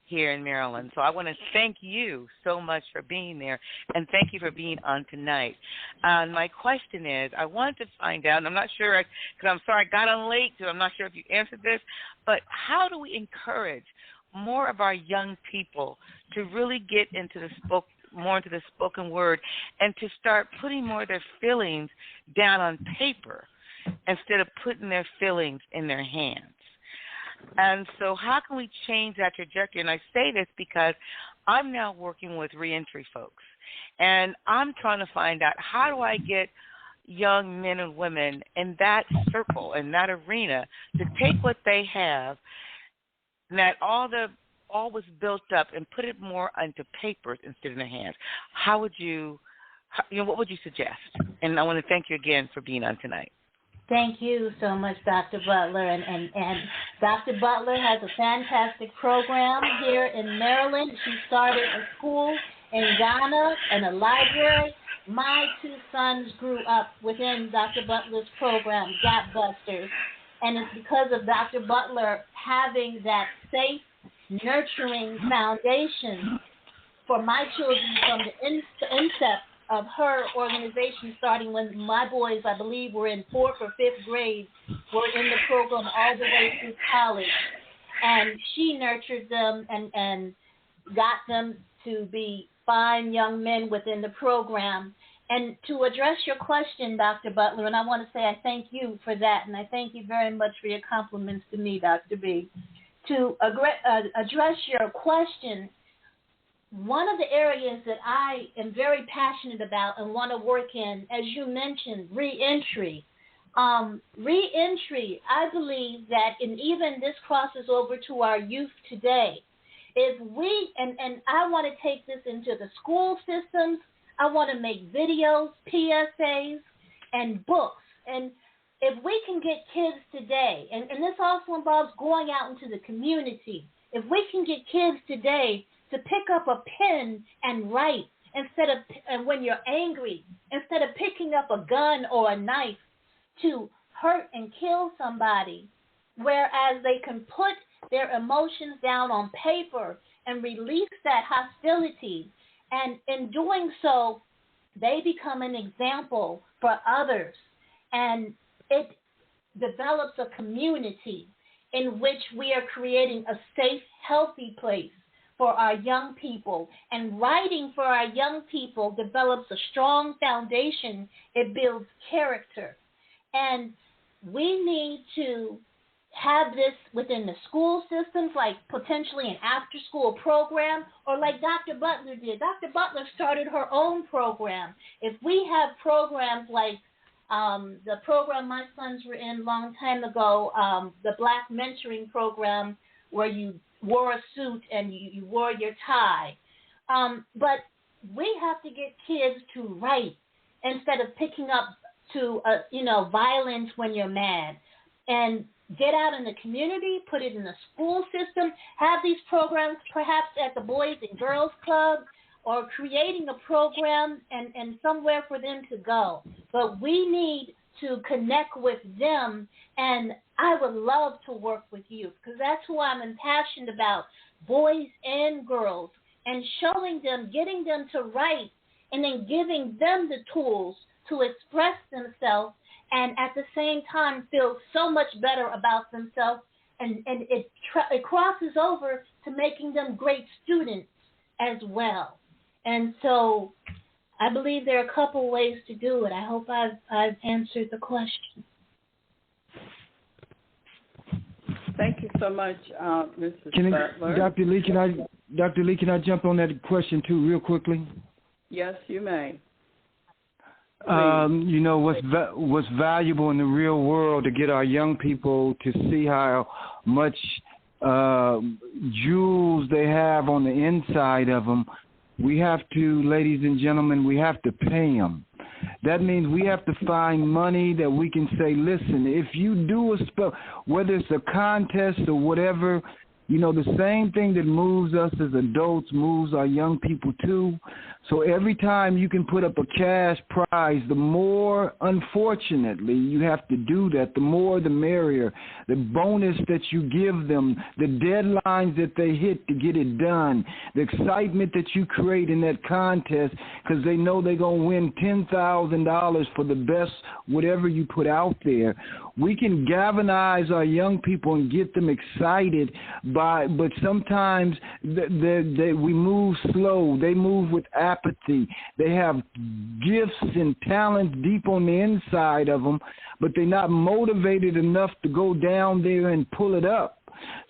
Speaker 8: here in Maryland. So I want to thank you so much for being there, and thank you for being on tonight. My question is, I wanted to find out, and I'm not sure, because I'm sorry I got on late, so I'm not sure if you answered this, but how do we encourage more of our young people to really get into more into the spoken word and to start putting more of their feelings down on paper instead of putting their feelings in their hands? And so how can we change that trajectory? And I say this because I'm now working with reentry folks, and I'm trying to find out, how do I get young men and women in that circle, in that arena, to take what they have, and that all was built up, and put it more onto papers instead of their hands? How would what would you suggest? And I want to thank you again for being on tonight.
Speaker 6: Thank you so much, Dr. Butler. And Dr. Butler has a fantastic program here in Maryland. She started a school in Ghana and a library. My two sons grew up within Dr. Butler's program, Gap Busters. And it's because of Dr. Butler having that safe, nurturing foundation for my children from the incept of her organization, starting when my boys, I believe, were in 4th or 5th grade, were in the program all the way through college. And she nurtured them and got them to be fine young men within the program. And to address your question, Dr. Butler, and I want to say I thank you for that, and I thank you very much for your compliments to me, Dr. B. To address your question, one of the areas that I am very passionate about and want to work in, as you mentioned, reentry. Reentry, I believe that, and even this crosses over to our youth today, if we, and I want to take this into the school systems, I want to make videos, PSAs, and books. And if we can get kids today, and this also involves going out into the community, if we can get kids today to pick up a pen and write and when you're angry, instead of picking up a gun or a knife to hurt and kill somebody, whereas they can put their emotions down on paper and release that hostility, and in doing so, they become an example for others, and it develops a community in which we are creating a safe, healthy place for our young people. And writing for our young people develops a strong foundation. It builds character. And we need to have this within the school systems, like potentially an after-school program, or like Dr. Butler did. Dr. Butler started her own program. If we have programs like the program my sons were in a long time ago, the Black Mentoring Program, where you wore a suit and you wore your tie. But we have to get kids to write instead of picking up to, violence when you're mad. And get out in the community, put it in the school system, have these programs perhaps at the Boys and Girls Club, or creating a program and somewhere for them to go. But we need to connect with them, and I would love to work with you because that's who I'm impassioned about, boys and girls, and showing them, getting them to write, and then giving them the tools to express themselves and at the same time feel so much better about themselves, and it crosses over to making them great students as well. And so I believe there are a couple ways to do it. I hope I've answered the question.
Speaker 5: Thank you so much, Mrs. Butler.
Speaker 7: Dr. Lee, can I jump on that question too real quickly?
Speaker 5: Yes, you may.
Speaker 7: What's valuable in the real world to get our young people to see how much jewels they have on the inside of them. We have to, ladies and gentlemen, we have to pay them. That means we have to find money that we can say, listen, if you do a spell, whether it's a contest or whatever, the same thing that moves us as adults moves our young people too. So every time you can put up a cash prize, the more, unfortunately, you have to do that, the more the merrier. The bonus that you give them, the deadlines that they hit to get it done, the excitement that you create in that contest because they know they're going to win $10,000 for the best whatever you put out there. We can galvanize our young people and get them excited, but sometimes we move slow. They move with apathy. They have gifts and talents deep on the inside of them, but they're not motivated enough to go down there and pull it up.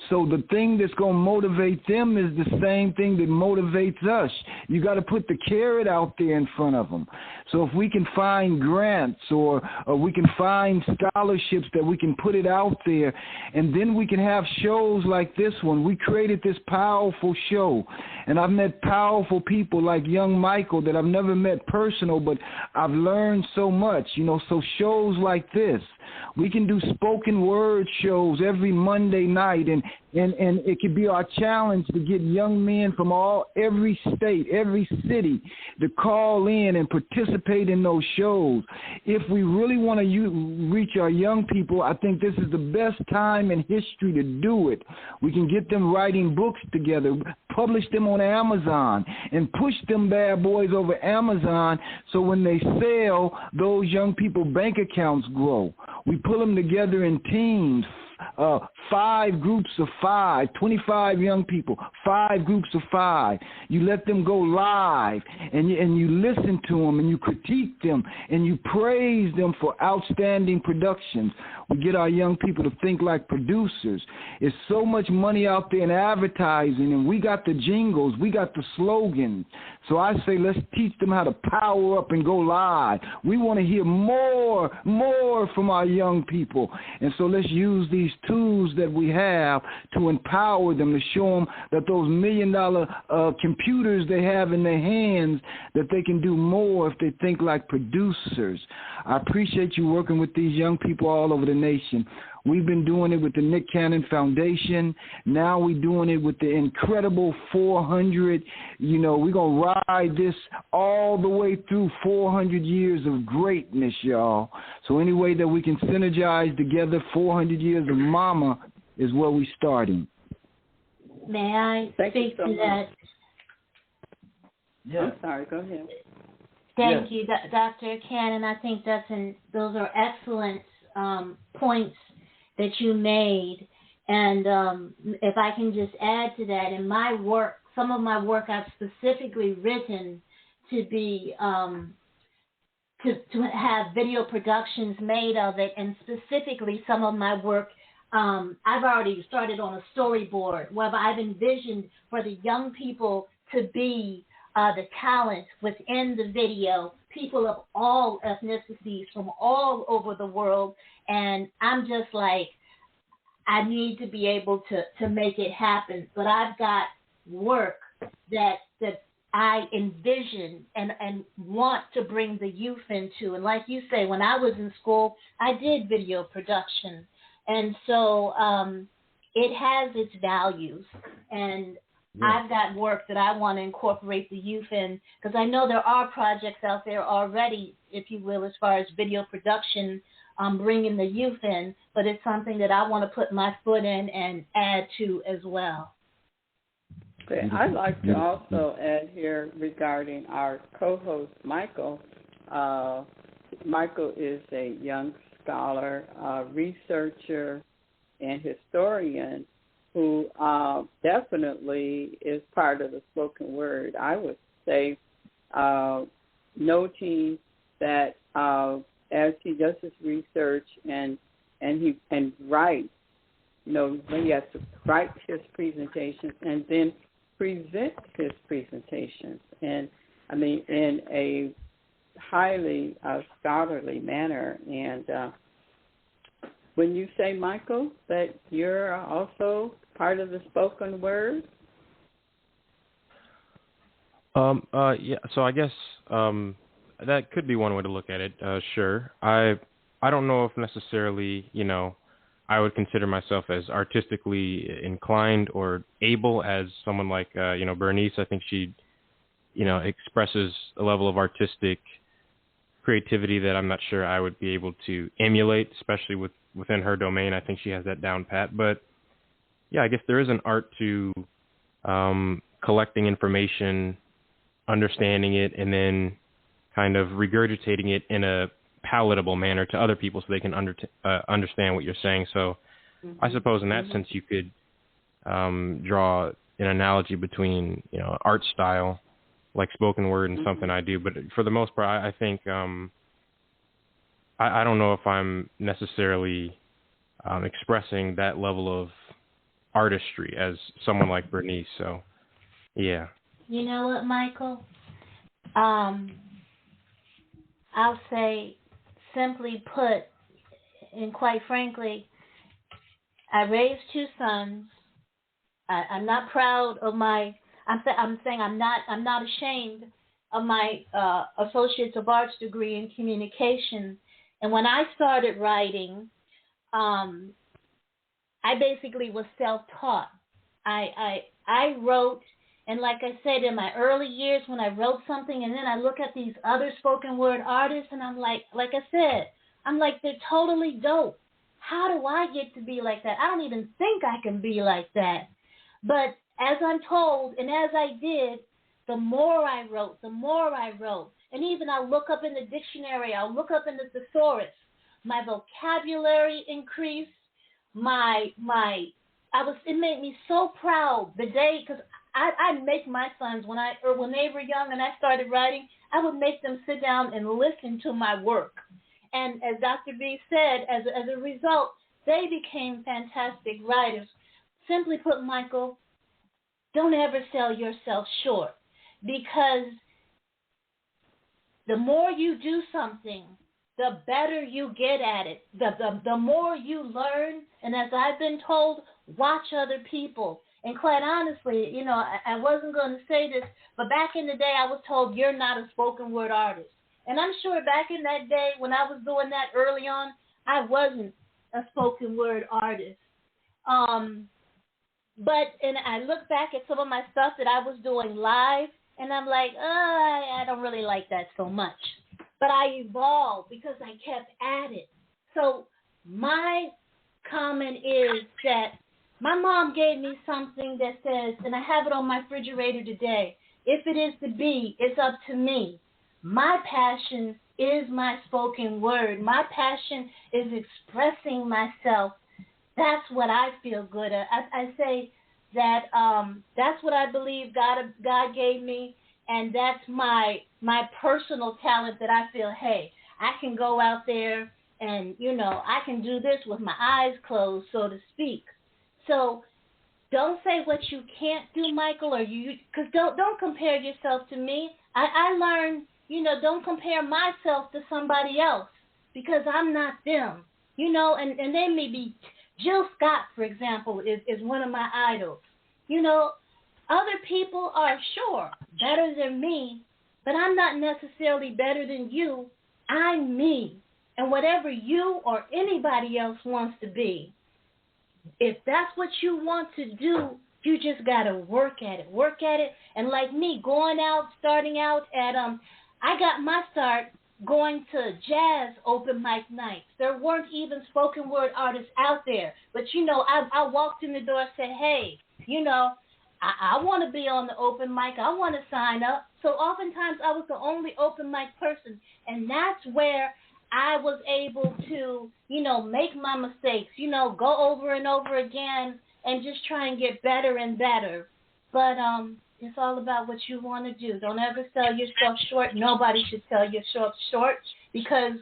Speaker 7: So the thing that's going to motivate them is the same thing that motivates us. You got to put the carrot out there in front of them. So if we can find grants or we can find scholarships that we can put it out there, and then we can have shows like this one. We created this powerful show, and I've met powerful people like young Michael that I've never met personal, but I've learned so much, so shows like this. We can do spoken word shows every Monday night, and it could be our challenge to get young men from every state, every city to call in and participate in those shows. If we really want to reach our young people, I think this is the best time in history to do it. We can get them writing books together, publish them on Amazon, and push them bad boys over Amazon so when they sell, those young people bank accounts grow. We pull them together in teams, 5 groups of 5, 25 young people, 5 groups of 5. You let them go live, and you listen to them, and you critique them, and you praise them for outstanding productions. We get our young people to think like producers. There's so much money out there in advertising, and we got the jingles, we got the slogans. So I say let's teach them how to power up and go live. We want to hear more from our young people. And so let's use these tools that we have to empower them, to show them that those $1 million computers they have in their hands, that they can do more if they think like producers. I appreciate you working with these young people all over the nation. We've been doing it with the Nick Cannon Foundation. Now we're doing it with the incredible 400. We're going to ride this all the way through 400 years of greatness, y'all. So any way that we can synergize together 400 years of mama is where we're starting.
Speaker 6: May I speak to that?
Speaker 5: Yeah. I'm sorry, go ahead.
Speaker 6: Thank you, Dr. Cannon. I think those are excellent points that you made. And if I can just add to that, in my work, some of my work I've specifically written to be to have video productions made of it, and specifically some of my work I've already started on a storyboard where I've envisioned for the young people to be the talent within the video, people of all ethnicities from all over the world. And I'm just like, I need to be able to make it happen. But I've got work that I envision and want to bring the youth into. And like you say, when I was in school, I did video production. And so it has its values. And I've got work that I want to incorporate the youth in, because I know there are projects out there already, if you will, as far as video production, bringing the youth in, but it's something that I want to put my foot in and add to as well.
Speaker 5: Okay. I'd like to also add here regarding our co-host, Michael. Michael is a young scholar, researcher, and historian who definitely is part of the spoken word. I would say, noting that as he does his research and he writes, when he has to write his presentations and then present his presentations, and I mean in a highly scholarly manner. And when you say, Michael, that you're also part of the spoken word?
Speaker 4: Yeah, so I guess that could be one way to look at it, sure. I don't know if necessarily, I would consider myself as artistically inclined or able as someone like, Berenice. I think she expresses a level of artistic creativity that I'm not sure I would be able to emulate, especially within her domain. I think she has that down pat. But yeah, I guess there is an art to collecting information, understanding it, and then kind of regurgitating it in a palatable manner to other people so they can understand what you're saying. So I suppose in that sense you could draw an analogy between, art style, like spoken word, and something I do. But for the most part, I think I don't know if I'm necessarily expressing that level of artistry as someone like Berenice. So, yeah.
Speaker 6: You know what, Michael? I'll say, simply put, and quite frankly, I raised 2 sons. I'm not proud of my. I'm saying I'm not ashamed of my Associates of Arts degree in communication. And when I started writing, I basically was self-taught. I wrote, and like I said, in my early years when I wrote something, and then I look at these other spoken word artists, and I'm like I said, I'm like, they're totally dope. How do I get to be like that? I don't even think I can be like that. But as I'm told, and as I did, the more I wrote. And even I'll look up in the dictionary, I'll look up in the thesaurus. My vocabulary increased. It made me so proud the day, because I make my sons, when they were young and I started writing, I would make them sit down and listen to my work. And as Dr. B said, as a result, they became fantastic writers. Simply put, Michael, don't ever sell yourself short, because the more you do something, the better you get at it, the more you learn. And as I've been told, watch other people. And quite honestly, I wasn't going to say this, but back in the day, I was told, you're not a spoken word artist. And I'm sure back in that day when I was doing that early on, I wasn't a spoken word artist. And I look back at some of my stuff that I was doing live, and I'm like, I don't really like that so much. But I evolved because I kept at it. So my comment is that my mom gave me something that says, and I have it on my refrigerator today, if it is to be, it's up to me. My passion is my spoken word. My passion is expressing myself. That's what I feel good at. I say that that's what I believe God gave me, and that's my personal talent that I feel, hey, I can go out there and, I can do this with my eyes closed, so to speak. So don't say what you can't do, Michael, because don't compare yourself to me. I learned, don't compare myself to somebody else, because I'm not them, and they may be. Jill Scott, for example, is one of my idols. Other people are sure better than me, but I'm not necessarily better than you. I'm me. And whatever you or anybody else wants to be, if that's what you want to do, you just got to work at it. And like me, starting out at, I got my start going to jazz open mic nights. There weren't even spoken word artists out there. But, I walked in the door and said, hey, I want to be on the open mic. I want to sign up. So oftentimes I was the only open mic person. And that's where I was able to, make my mistakes, go over and over again and just try and get better and better. But it's all about what you want to do. Don't ever sell yourself short. Nobody should sell yourself short, because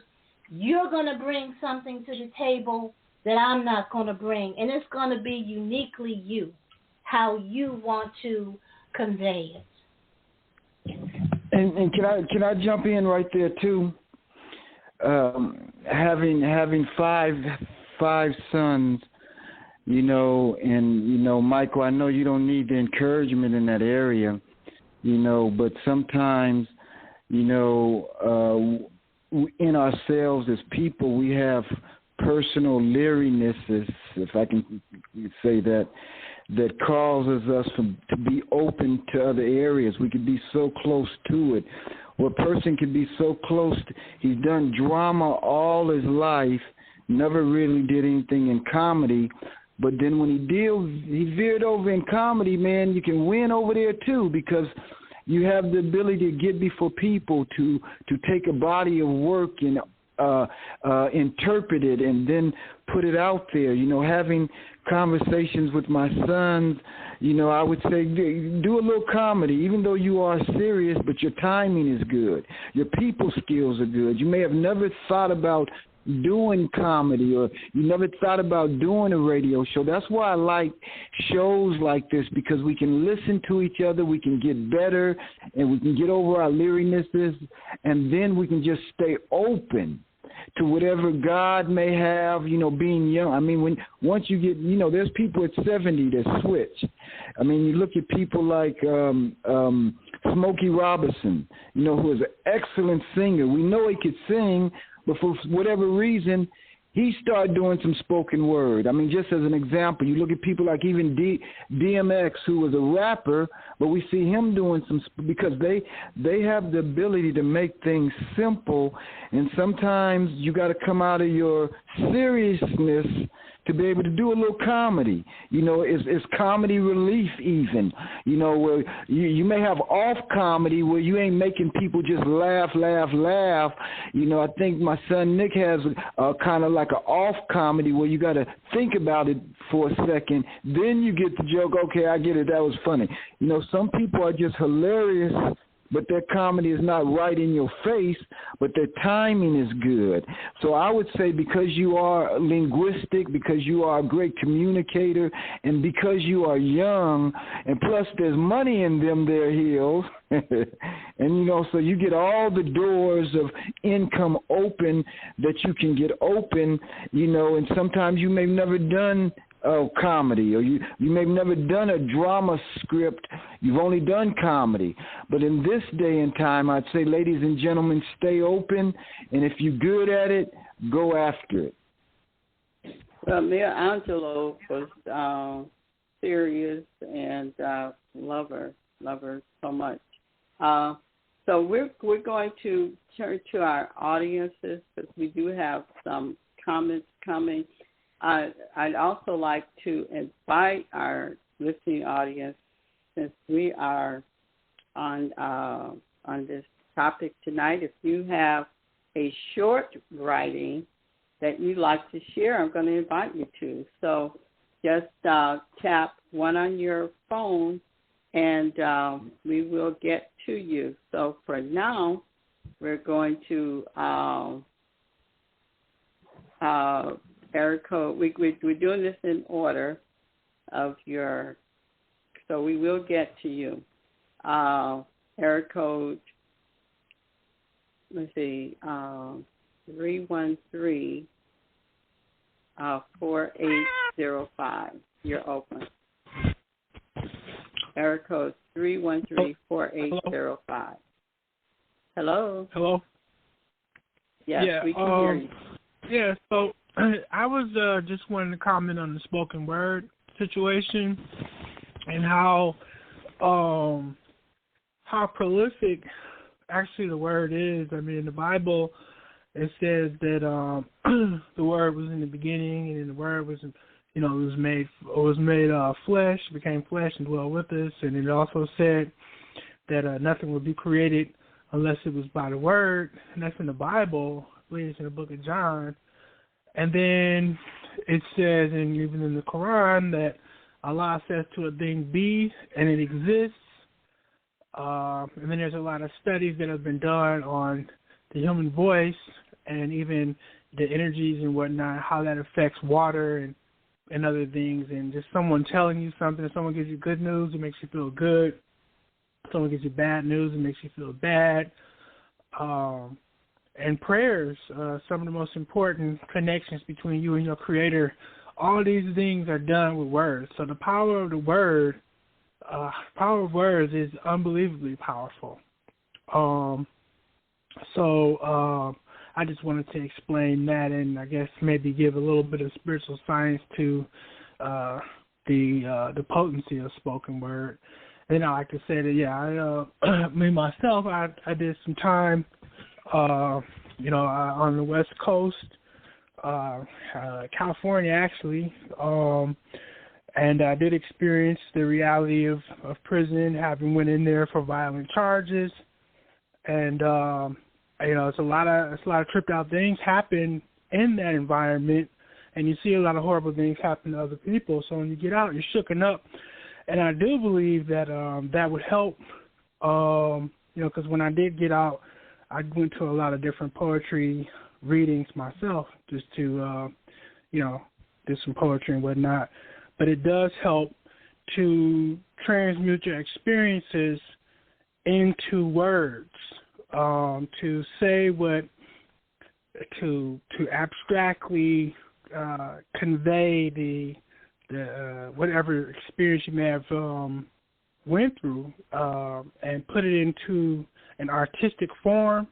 Speaker 6: you're going to bring something to the table that I'm not going to bring. And it's going to be uniquely you, how you want to convey it.
Speaker 7: And can I jump in right there too? Having five sons, and Michael, I know you don't need the encouragement in that area, but sometimes, in ourselves as people, we have personal leerinesses, if I can say that that causes us to be open to other areas. We could be so close to it. Or a person could be so close he's done drama all his life, never really did anything in comedy, but then when he veered over in comedy, man, you can win over there too, because you have the ability to get before people, to take a body of work and interpret it and then put it out there. Having conversations with my sons, I would say do a little comedy, even though you are serious, but your timing is good. Your people skills are good. You may have never thought about doing comedy, or you never thought about doing a radio show. That's why I like shows like this, because we can listen to each other, we can get better, and we can get over our leerinesses, and then we can just stay open to whatever God may have, being young. I mean, once you get, there's people at 70 that switch. I mean, you look at people like Smokey Robinson, who is an excellent singer. We know he could sing, but for whatever reason, he started doing some spoken word. I mean, just as an example, you look at people like even DMX, who was a rapper, but we see him doing some, because they have the ability to make things simple, and sometimes you got to come out of your seriousness to be able to do a little comedy. It's comedy relief even, where you may have off comedy where you ain't making people just laugh. I think my son Nick has kind of like an off comedy where you got to think about it for a second, then you get the joke, okay, I get it, that was funny. Some people are just hilarious, but their comedy is not right in your face, but their timing is good. So I would say, because you are linguistic, because you are a great communicator, and because you are young, and plus there's money in them there heels, and so you get all the doors of income open that you can get open, and sometimes you may have never done comedy, or you may have never done a drama script. You've only done comedy. But in this day and time, I'd say, ladies and gentlemen, stay open, and if you're good at it, go after it.
Speaker 5: Well, Mia Angelou was serious and love her so much. So we're going to turn to our audiences, because we do have some comments coming. I'd also like to invite our listening audience, since we are on this topic tonight. If you have a short writing that you'd like to share, I'm going to invite you to. So just tap one on your phone, and we will get to you. So for now, we're going to area code. We're doing this in order of your, so we will get to you. Area code, let's see, 313-4805. You're open. Area code 313-4805. Hello.
Speaker 9: Hello.
Speaker 5: Yes, we can hear you.
Speaker 9: Yeah, so I was just wanting to comment on the spoken word situation and how prolific actually the word is. I mean, in the Bible, it says that the word was in the beginning, and then the word was, it was made flesh, became flesh and dwelt with us. And it also said that nothing would be created unless it was by the word, and that's in the Bible. I believe it's in the book of John. And then it says, and even in the Quran, that Allah says to a thing, be, and it exists. And then there's a lot of studies that have been done on the human voice and even the energies and whatnot, how that affects water and other things. And just someone telling you something, if someone gives you good news, it makes you feel good. If someone gives you bad news, it makes you feel bad. And prayers, some of the most important connections between you and your Creator. All these things are done with words. So the power of the word, power of words is unbelievably powerful. So I just wanted to explain that, and I guess maybe give a little bit of spiritual science to the potency of spoken word. And I like to say that me myself, I did some time, on the West Coast, California actually, and I did experience the reality of prison, having went in there for violent charges, and it's a lot of tripped out things happen in that environment, and you see a lot of horrible things happen to other people. So when you get out, you're shooken up, and I do believe that that would help, because when I did get out, I went to a lot of different poetry readings myself, just to do some poetry and whatnot. But it does help to transmute your experiences into words, to say to abstractly convey the whatever experience you may have went through, and put it into an artistic form.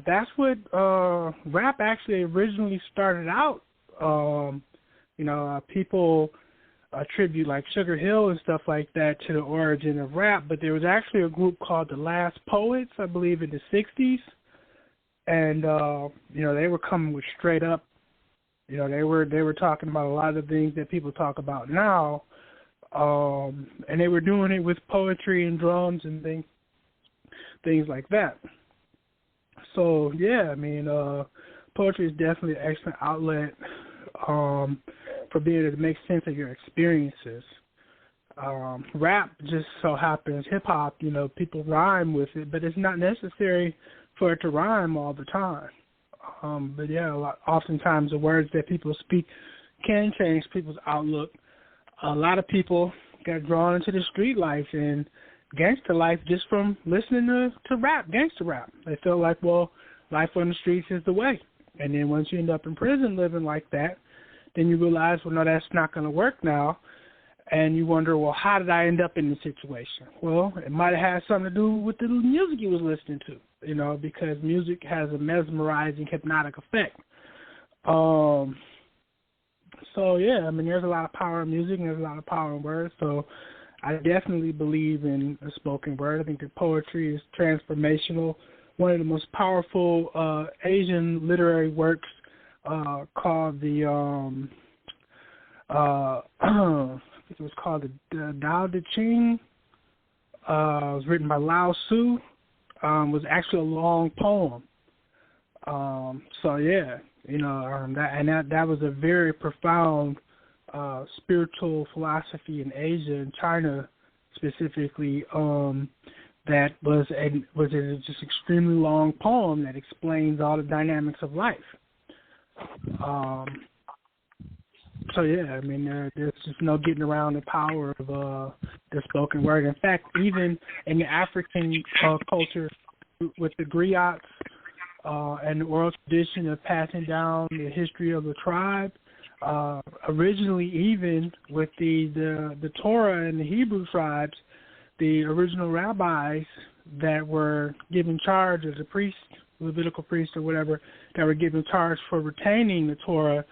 Speaker 9: That's what rap actually originally started out. People attribute like Sugar Hill and stuff like that to the origin of rap, but there was actually a group called the Last Poets, I believe, in the 60s, and they were coming with straight up, they were talking about a lot of the things that people talk about now, and they were doing it with poetry and drums and things like that. So poetry is definitely an excellent outlet for being able to make sense of your experiences. Rap just so happens, hip-hop, people rhyme with it, but it's not necessary for it to rhyme all the time. Oftentimes the words that people speak can change people's outlook. A lot of people got drawn into the street life and gangster life just from listening to rap, gangster rap. They feel like, life on the streets is the way. And then once you end up in prison living like that, then you realize, no, that's not going to work now. And you wonder, how did I end up in this situation? Well, it might have had something to do with the music you was listening to, because music has a mesmerizing, hypnotic effect. There's a lot of power in music and there's a lot of power in words. So I definitely believe in the spoken word. I think that poetry is transformational. One of the most powerful Asian literary works called the I think it was called the Tao Te Ching. It was written by Lao Tzu. Was actually a long poem. That was a very profound spiritual philosophy in Asia and China specifically. That was just extremely long poem that explains all the dynamics of life. There's just no getting around the power of the spoken word. In fact, even in the African culture with the griots and the oral tradition of passing down the history of the tribe, originally even with the Torah and the Hebrew tribes, the original rabbis that were given charge as a priest, Levitical priest or whatever, that were given charge for retaining the Torah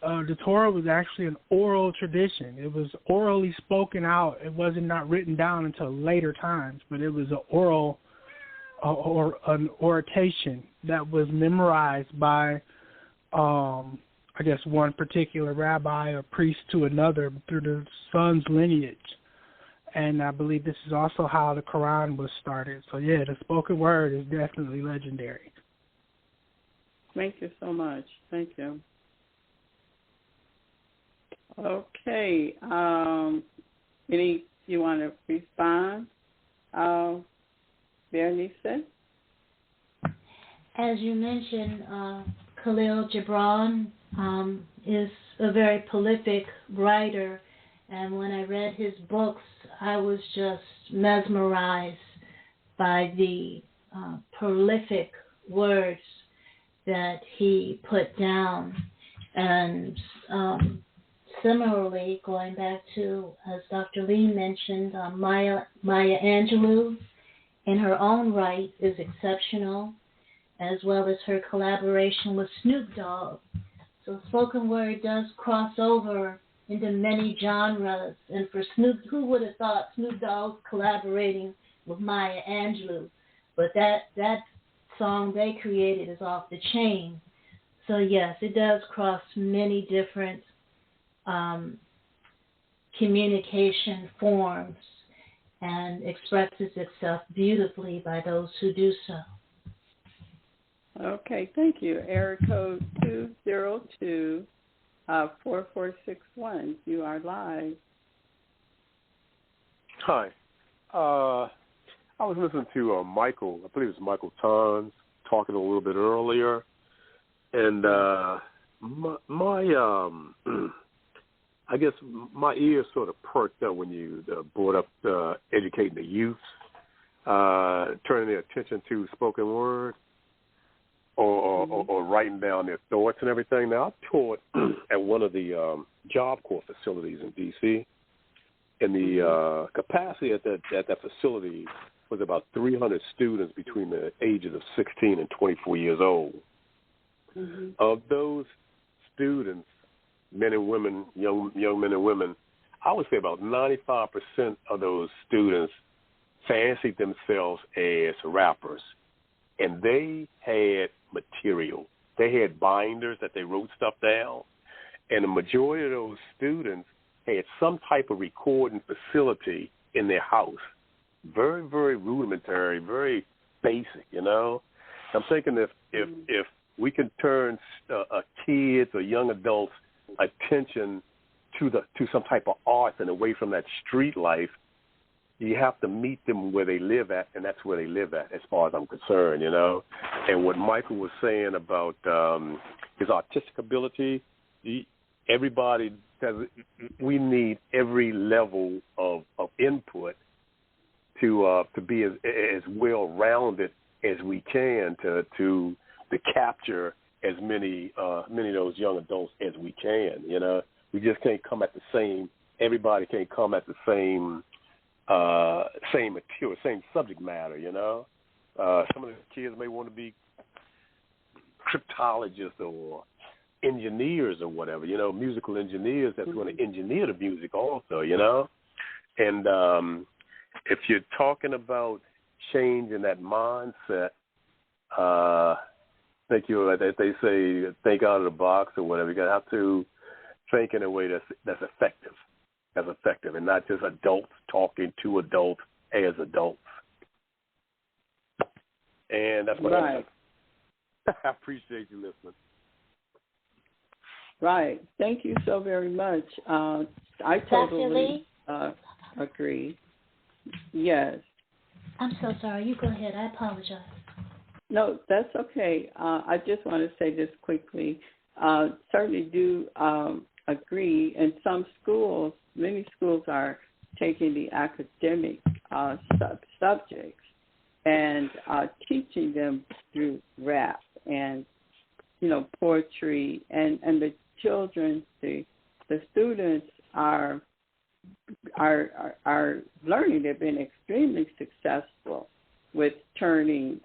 Speaker 9: was actually an oral tradition. It was orally spoken out. It wasn't not written down until later times, but it was an oral or an oration that was memorized by, one particular rabbi or priest to another through the son's lineage. And I believe this is also how the Quran was started. So, the spoken word is definitely legendary.
Speaker 5: Thank you so much. Thank you. Okay. You want to respond, Berenice?
Speaker 6: As you mentioned, Khalil Gibran is a very prolific writer, and when I read his books, I was just mesmerized by the prolific words that he put down. And similarly, going back to, as Dr. Lee mentioned, Maya Angelou, in her own right, is exceptional, as well as her collaboration with Snoop Dogg. So spoken word does cross over into many genres. And for Snoop, who would have thought Snoop Dogg collaborating with Maya Angelou? But that song they created is off the chain. So yes, it does cross many different communication forms and expresses itself beautifully by those who do so.
Speaker 5: Okay, thank you. Area code 202-4461. You are live.
Speaker 10: Hi. I was listening to Michael, I believe it was Michael Tons, talking a little bit earlier. And I guess my ears sort of perked up when you brought up educating the youth, turning their attention to spoken word or writing down their thoughts and everything. Now, I taught at one of the Job Corps facilities in D.C., and the capacity at that facility was about 300 students between the ages of 16 and 24 years old. Mm-hmm. Of those students, men and women, young men and women, I would say about 95% of those students fancied themselves as rappers, and they had material. They had binders that they wrote stuff down, and the majority of those students had some type of recording facility in their house. Very, very rudimentary, very basic, you know. I'm thinking if we can turn kids or young adults' attention to some type of art and away from that street life, you have to meet them where they live at, and that's where they live at, as far as I'm concerned, you know. And what Michael was saying about his artistic ability, everybody does. We need every level of input to be as well rounded as we can to capture as many of those young adults as we can. You know, we just can't come at the same. Everybody can't come at the same material, same subject matter. You know, some of the kids may want to be cryptologists or engineers or whatever. You know, musical engineers that's going to engineer the music also. You know, and if you're talking about changing that mindset, think they say think out of the box or whatever. You're gonna have to think in a way that's effective, and not just adults talking to adults as adults. And that's what I appreciate you listening.
Speaker 5: Right. Thank you so very much. I totally agree. Yes.
Speaker 6: I'm so sorry. You go ahead. I apologize.
Speaker 5: No, that's okay. I just want to say this quickly. Certainly do agree. In some schools, many schools are taking the academic subjects and teaching them through rap and, you know, poetry. And the children, the students are learning. They've been extremely successful with turning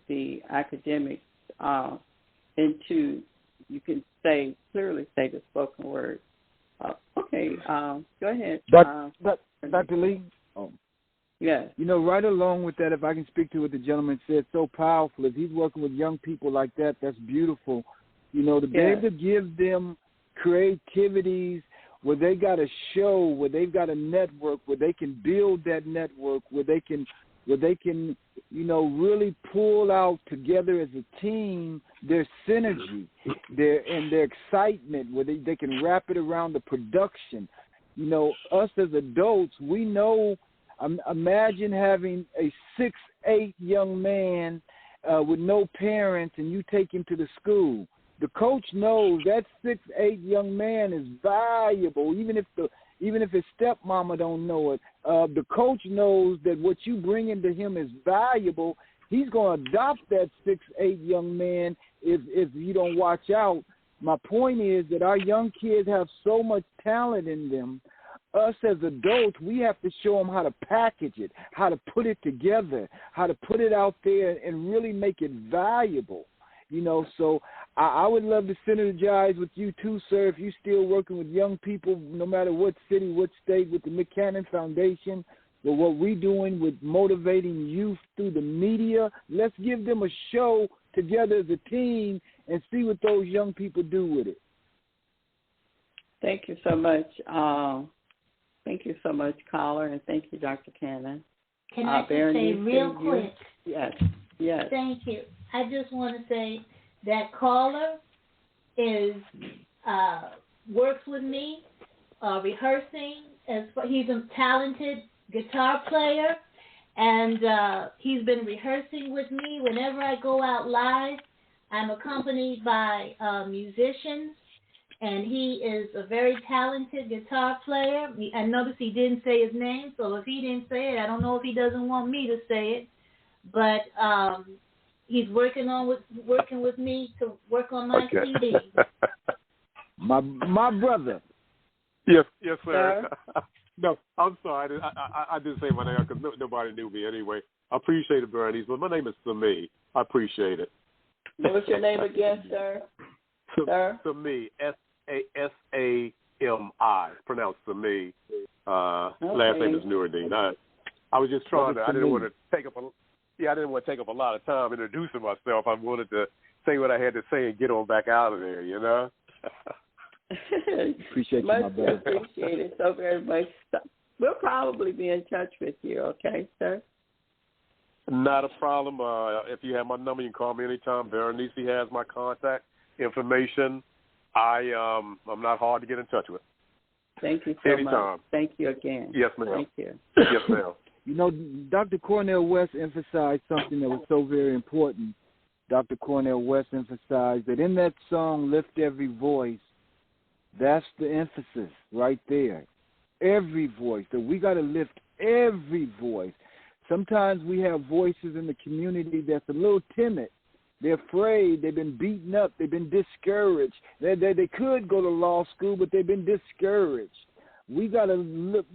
Speaker 5: the academics into, you can clearly say the spoken word. Okay, go ahead.
Speaker 7: Dr. Lee?
Speaker 5: Yes.
Speaker 7: You know, right along with that, if I can speak to what the gentleman said, so powerful. If he's working with young people like that, that's beautiful. You know, to be able to give them creativities where they got a show, where they've got a network, where they can build that network, where they can, you know, really pull out together as a team their synergy, their excitement, where they can wrap it around the production. You know, us as adults, we know. Imagine having a 6'8" young man with no parents, and you take him to the school. The coach knows that 6'8" young man is valuable, even if his stepmama don't know it. The coach knows that what you bring into him is valuable. He's going to adopt that 6'8" young man if you don't watch out. My point is that our young kids have so much talent in them. Us as adults, we have to show them how to package it, how to put it together, how to put it out there and really make it valuable. You know, so I would love to synergize with you too, sir, if you're still working with young people, no matter what city, what state, with the McCannon Foundation, with what we're doing with motivating youth through the media. Let's give them a show together as a team and see what those young people do with it.
Speaker 5: Thank you so much. Thank you so much, caller, and thank you, Dr. Cannon.
Speaker 6: Can I just say real quick?
Speaker 5: Yes.
Speaker 6: Thank you. I just want to say that caller works with me, rehearsing. He's a talented guitar player, and he's been rehearsing with me. Whenever I go out live, I'm accompanied by musicians, and he is a very talented guitar player. I noticed he didn't say his name, so if he didn't say it, I don't know if he doesn't want me to say it, but he's working with me to work on my CD.
Speaker 7: My brother.
Speaker 10: Yes, sir. No, I'm sorry. I didn't say my name because nobody knew me anyway. I appreciate it, Berenice, but my name is Sami. I appreciate it.
Speaker 5: What's your name again, sir?
Speaker 10: Sami, Sami, pronounced Sami. Last name is Nuruddin. I was just trying to. I didn't want to take up a lot of time introducing myself. I wanted to say what I had to say and get on back out of there. You know.
Speaker 7: Appreciate you, my brother.
Speaker 5: Appreciate it so very much. We'll probably be in touch with you. Okay, sir.
Speaker 10: Not a problem. If you have my number, you can call me anytime. Berenice has my contact information. I'm not hard to get in touch with.
Speaker 5: Thank you so
Speaker 10: anytime.
Speaker 5: much. Thank you again.
Speaker 10: Yes, ma'am.
Speaker 5: Thank you.
Speaker 10: Yes, ma'am.
Speaker 7: You know, Dr. Cornel West emphasized something that was so very important. Dr. Cornel West emphasized that in that song, Lift Every Voice, that's the emphasis right there. Every voice. That we got to lift every voice. Sometimes we have voices in the community that's a little timid. They're afraid. They've been beaten up. They've been discouraged. They could go to law school, but they've been discouraged. We got to look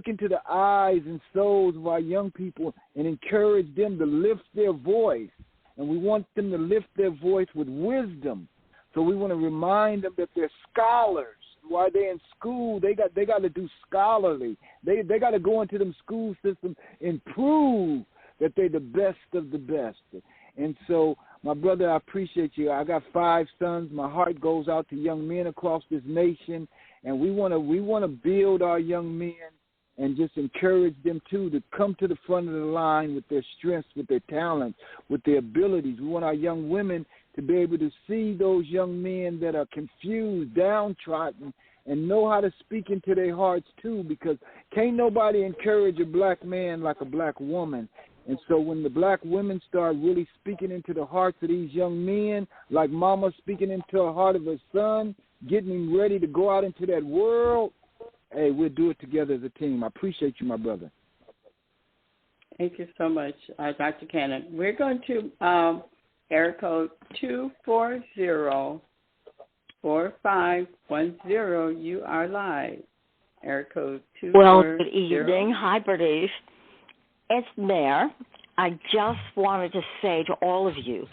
Speaker 7: into the eyes and souls of our young people and encourage them to lift their voice. And we want them to lift their voice with wisdom. So we want to remind them that they're scholars. While they're in school, they got to do scholarly. They got to go into them school systems and prove that they're the best of the best. And so, my brother, I appreciate you. I got 5 sons. My heart goes out to young men across this nation, and we want to build our young men and just encourage them too to come to the front of the line with their strengths, with their talents, with their abilities. We want our young women to be able to see those young men that are confused, downtrodden, and know how to speak into their hearts too, because can't nobody encourage a black man like a black woman. And so when the black women start really speaking into the hearts of these young men, like mama speaking into the heart of her son, getting him ready to go out into that world, hey, we'll do it together as a team. I appreciate you, my brother.
Speaker 5: Thank you so much, Dr. Cannon. We're going to area code 240-4510. You are live. Area code 240.
Speaker 11: Well, good evening. Hi, Bernice. It's Mayor. I just wanted to say to all of you,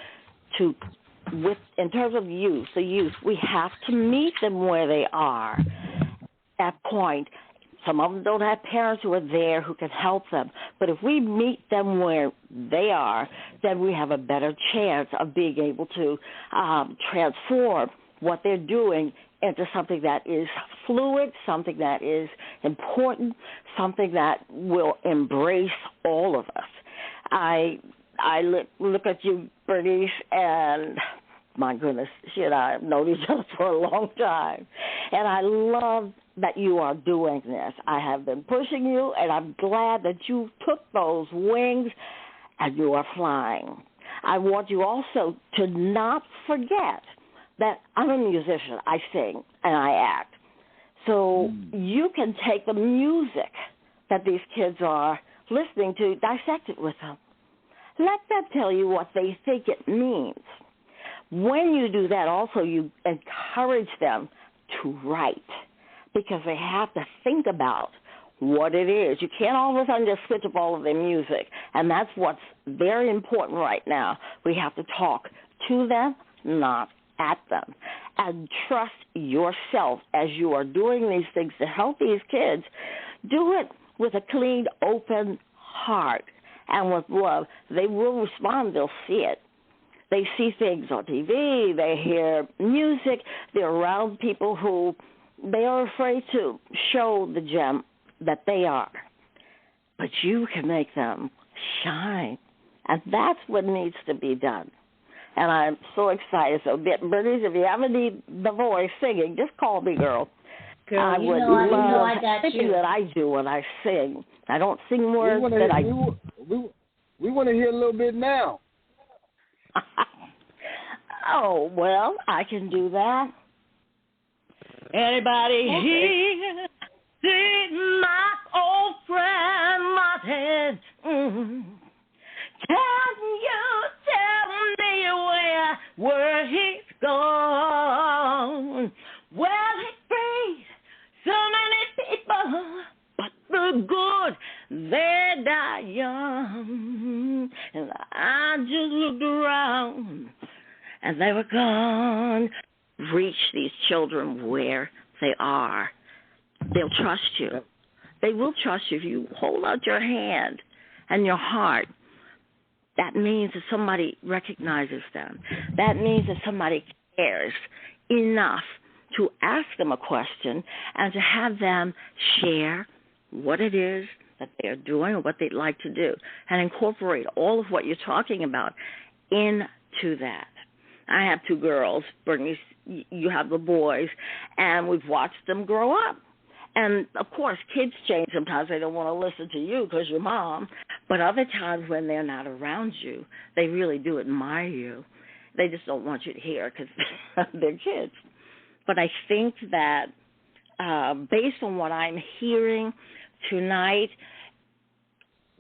Speaker 11: in terms of youth, the youth, we have to meet them where they are. At point, some of them don't have parents who are there who can help them. But if we meet them where they are, then we have a better chance of being able to transform what they're doing into something that is fluid, something that is important, something that will embrace all of us. I look at you, Bernice, and my goodness, she and I have known each other for a long time. And I love that you are doing this. I have been pushing you, and I'm glad that you took those wings and you are flying. I want you also to not forget that I'm a musician. I sing and I act. So you can take the music that these kids are listening to, dissect it with them. Let them tell you what they think it means. When you do that, also you encourage them to write, because they have to think about what it is. You can't all of a sudden just switch up all of their music, and that's what's very important right now. We have to talk to them, not at them. And trust yourself as you are doing these things to help these kids. Do it with a clean, open heart and with love. They will respond. They'll see it. They see things on TV. They hear music. They're around people who they are afraid to show the gem that they are. But you can make them shine. And that's what needs to be done. And I'm so excited. So, Bernice, if you ever need the voice singing, just call me, girl. I would love everything that I do when I sing. I don't sing words that I...
Speaker 7: We want to hear a little bit now.
Speaker 11: Oh, well, I can do that. Anybody here see my old friend Martin? Can you tell me where he's gone? Well, he freed so many people, but the good, they die young. And I just looked around, and they were gone. Reach these children where they are. They'll trust you. They will trust you if you hold out your hand and your heart. That means that somebody recognizes them. That means that somebody cares enough to ask them a question and to have them share what it is that they're doing or what they'd like to do and incorporate all of what you're talking about into that. I have two girls, Bernice, you have the boys, and we've watched them grow up. And, of course, kids change. Sometimes they don't want to listen to you because you're mom. But other times when they're not around you, they really do admire you. They just don't want you to hear because they're kids. But I think that based on what I'm hearing tonight,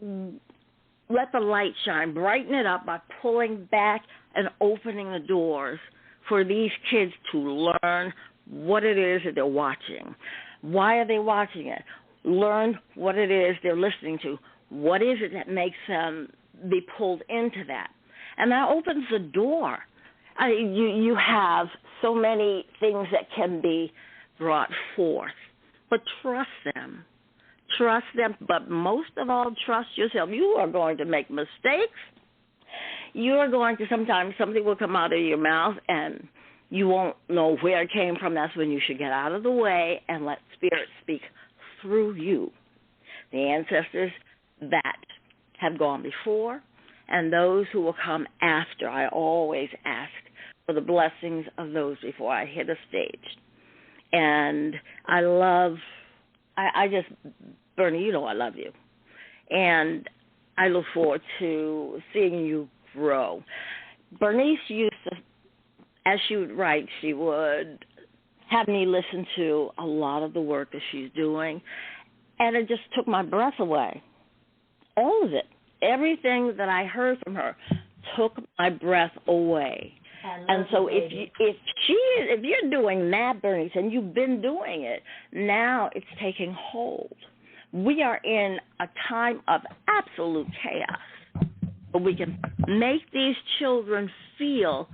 Speaker 11: let the light shine. Brighten it up by pulling back and opening the doors for these kids to learn what it is that they're watching. Why are they watching it? Learn what it is they're listening to. What is it that makes them be pulled into that? And that opens the door. You have so many things that can be brought forth. But trust them. Trust them, but most of all, trust yourself. You are going to make mistakes. You are going to sometimes something will come out of your mouth and you won't know where it came from. That's when you should get out of the way and let Spirit speak through you. The ancestors that have gone before and those who will come after. I always ask for the blessings of those before I hit a stage. And I just, Bernie, you know I love you. And I look forward to seeing you grow. Bernice used to, as she would write, she would have me listen to a lot of the work that she's doing, and it just took my breath away. All of it. Everything that I heard from her took my breath away. And so if you're doing that, Bernice, and you've been doing it, now it's taking hold. We are in a time of absolute chaos. But we can make these children feel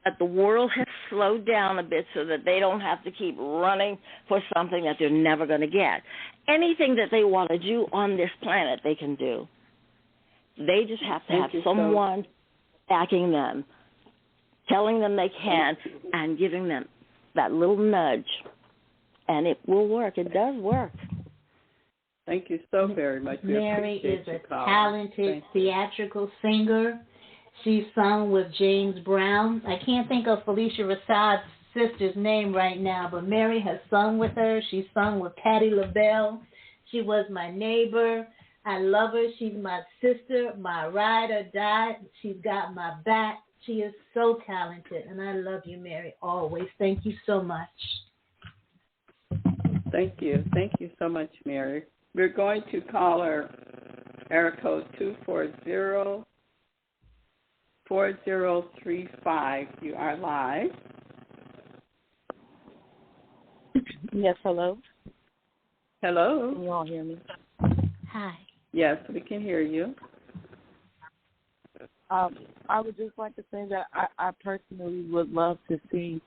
Speaker 11: that the world has slowed down a bit so that they don't have to keep running for something that they're never going to get. Anything that they want to do on this planet, they can do. They just have to have someone backing them, telling them they can, and giving them that little nudge. And it will work. It does work.
Speaker 5: Thank you so very much.
Speaker 6: Mary is a talented theatrical singer. She sung with James Brown. I can't think of Felicia Rasad's sister's name right now, but Mary has sung with her. She sung with Patti LaBelle. She was my neighbor. I love her. She's my sister, my ride or die. She's got my back. She is so talented, and I love you, Mary, always. Thank you so much.
Speaker 5: Thank you. Thank you so much, Mary. We're going to call her area code 240-4035. You are live.
Speaker 12: Yes, hello.
Speaker 5: Hello.
Speaker 12: Can you all hear me?
Speaker 6: Hi.
Speaker 5: Yes, we can hear you.
Speaker 12: I would just like to say that I personally would love to see